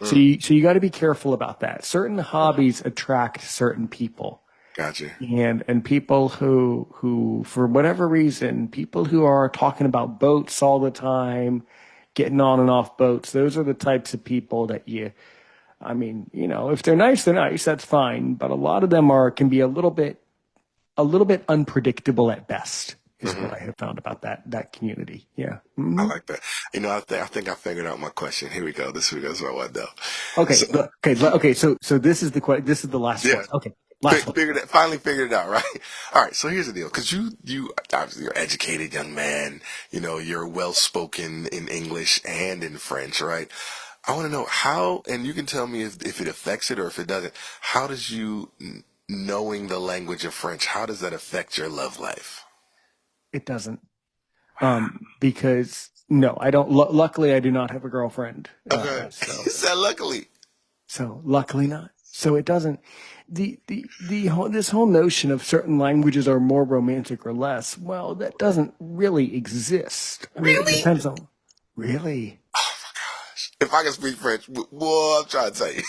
mm, So you got to be careful about that. Certain hobbies attract certain people. gotcha. And people who for whatever reason, people who are talking about boats all the time, getting on and off boats, those are the types of people that I mean, if they're nice, they're nice, that's fine. But a lot of them can be a little bit unpredictable at best, is what Hmm. I have found about that community. Yeah. I Hmm. like that. I think I figured out my question. Here we go. This is what I want to know. Okay. So, Okay. So this is the last yeah, one. Okay. Last one. finally figured it out, right? All right. So here's the deal. Cause you, obviously you're an educated young man. You're well spoken in English and in French, right? I want to know how, and you can tell me if it affects it or if it doesn't. How does knowing the language of French, how does that affect your love life? It doesn't. Because no, I don't. Luckily, I do not have a girlfriend. Okay. So You said luckily. luckily not. So it doesn't. This whole notion of certain languages are more romantic or less. Well, that doesn't really exist. I mean, it Really? depends on really. If I can speak French, boy, I'm trying to tell you.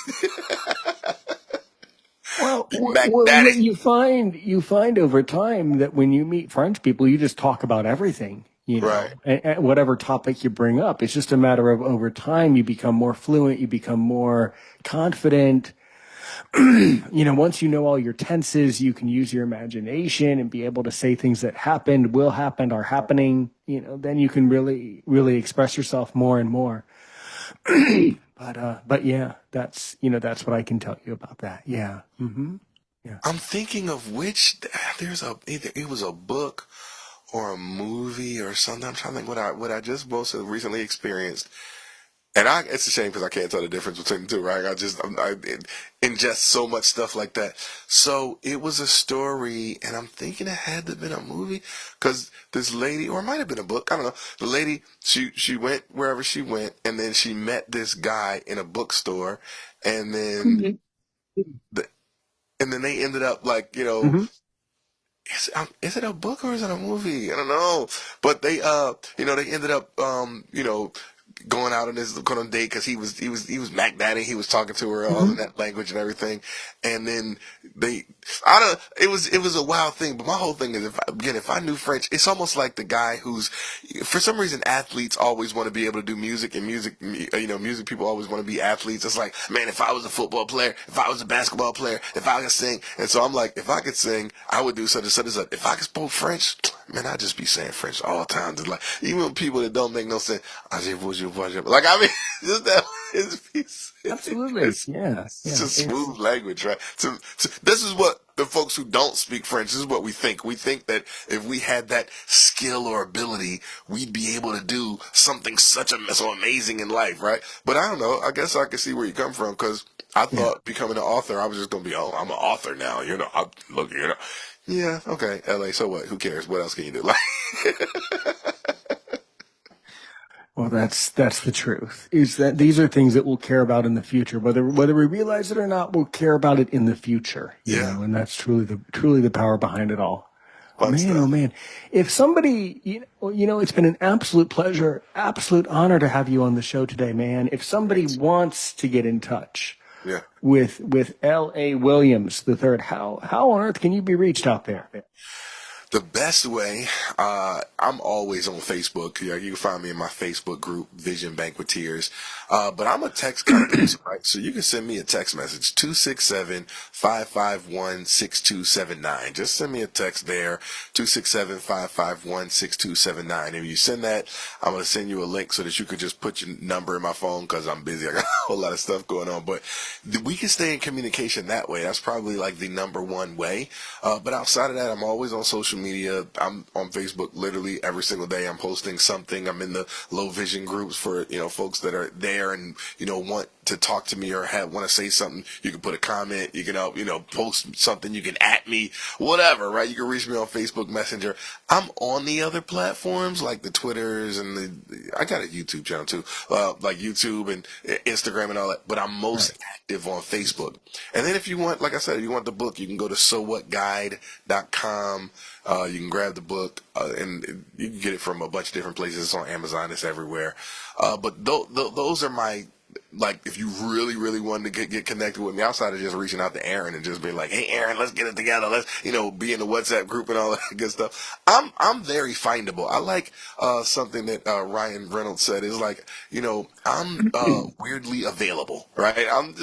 Well, Be Mac Daddy. you find over time that when you meet French people, you just talk about everything, Right. and whatever topic you bring up. It's just a matter of over time you become more fluent, you become more confident. Once you know all your tenses, you can use your imagination and be able to say things that happened, will happen, are happening. Then you can really, really express yourself more and more. But yeah, that's what I can tell you about that. Yeah. Yeah. I'm thinking of either it was a book or a movie or something. I'm trying to think what I just most recently experienced. And it's a shame because I can't tell the difference between the two, right? I ingest so much stuff like that. So it was a story, and I'm thinking it had to have been a movie because this lady, or it might have been a book, I don't know. The lady, she went wherever she went, and then she met this guy in a bookstore, and then Mhm. the, and then they ended up like, Mhm. is it a book or is it a movie? I don't know. But they ended up, going out going on a date because he was Mac Daddy. He was talking to her all in Mhm. that language and everything. And then I don't, it was a wild thing. But my whole thing is, if I knew French, it's almost like the guy who's, for some reason, athletes always want to be able to do music, and music people always want to be athletes. It's like, man, if I was a football player, if I was a basketball player, if I could sing. And so I'm like, if I could sing, I would do such and such and such. If I could speak French, man, I'd just be saying French all the time. Just like, even people that don't make no sense. Like, I mean, just that his piece. Absolutely. It's Yeah. it's Yeah. a smooth language, right? This is what the folks who don't speak French, this is what we think. We think that if we had that skill or ability, we'd be able to do something so amazing in life, right? But I don't know. I guess I can see where you come from because I Yeah. thought becoming an author, I was just gonna be, oh, I'm an author now. Look. Yeah, okay, LA. So what? Who cares? What else can you do? Like, Well, that's the truth. Is that these are things that we'll care about in the future, whether we realize it or not, we'll care about it in the future. yeah, And that's truly the power behind it all. fun Man, oh stuff. man. If somebody, it's been an absolute pleasure, absolute honor to have you on the show today, man. If somebody Thanks. wants to get in touch Yeah. with L.A. Williams the third, how on earth can you be reached out there? The best way, I'm always on Facebook. You can find me in my Facebook group, Vision Banqueteers. But I'm a text kind of person, right? So you can send me a text message, 267-551-6279. Just send me a text there, 267-551-6279. If you send that, I'm going to send you a link so that you could just put your number in my phone because I'm busy. I got a whole lot of stuff going on. But we can stay in communication that way. That's probably like the number one way. But outside of that, I'm always on social media. I'm on Facebook literally every single day. I'm posting something. I'm in the low vision groups for, folks that are there and, want to talk to me or want to say something. You can put a comment. You can, post something. You can at me, whatever, right? You can reach me on Facebook Messenger. I'm on the other platforms like the Twitters and I got a YouTube channel too, like YouTube and Instagram and all that, but I'm most active on Facebook. And then if you want, like I said, if you want the book, you can go to sowhatguide.com. You can grab the book, and you can get it from a bunch of different places. It's on Amazon. It's everywhere. But those are my, like, if you really, really wanted to get connected with me outside of just reaching out to Aaron and just being like, hey, Aaron, let's get it together. Let's, be in the WhatsApp group and all that good stuff. I'm very findable. I like, something that, Ryan Reynolds said is like, I'm, weirdly available, right? I'm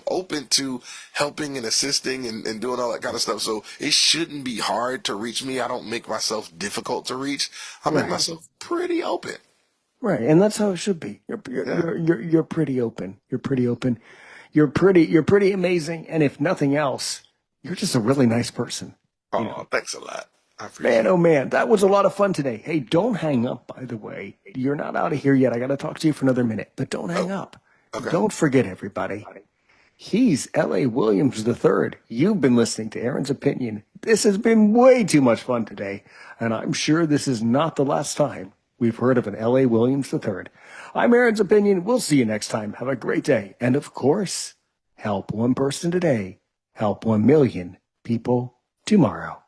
open to helping and assisting and doing all that kind of stuff. So it shouldn't be hard to reach me. I don't make myself difficult to reach. I make myself pretty open. Right, and that's how it should be. Yeah. You're pretty open. You're pretty open. You're pretty amazing. And if nothing else, you're just a really nice person. Oh, thanks a lot. I Man, appreciate oh it. man, that was a lot of fun today. Hey, don't hang up, by the way. You're not out of here yet. I got to talk to you for another minute, but don't hang Oh, up. okay. Don't forget, everybody. He's L.A. Williams III. You've been listening to Aaron's Opinion. This has been way too much fun today, and I'm sure this is not the last time we've heard of an L.A. Williams III. I'm Aaron's Opinion. We'll see you next time. Have a great day. And of course, help one person today, help 1 million people tomorrow.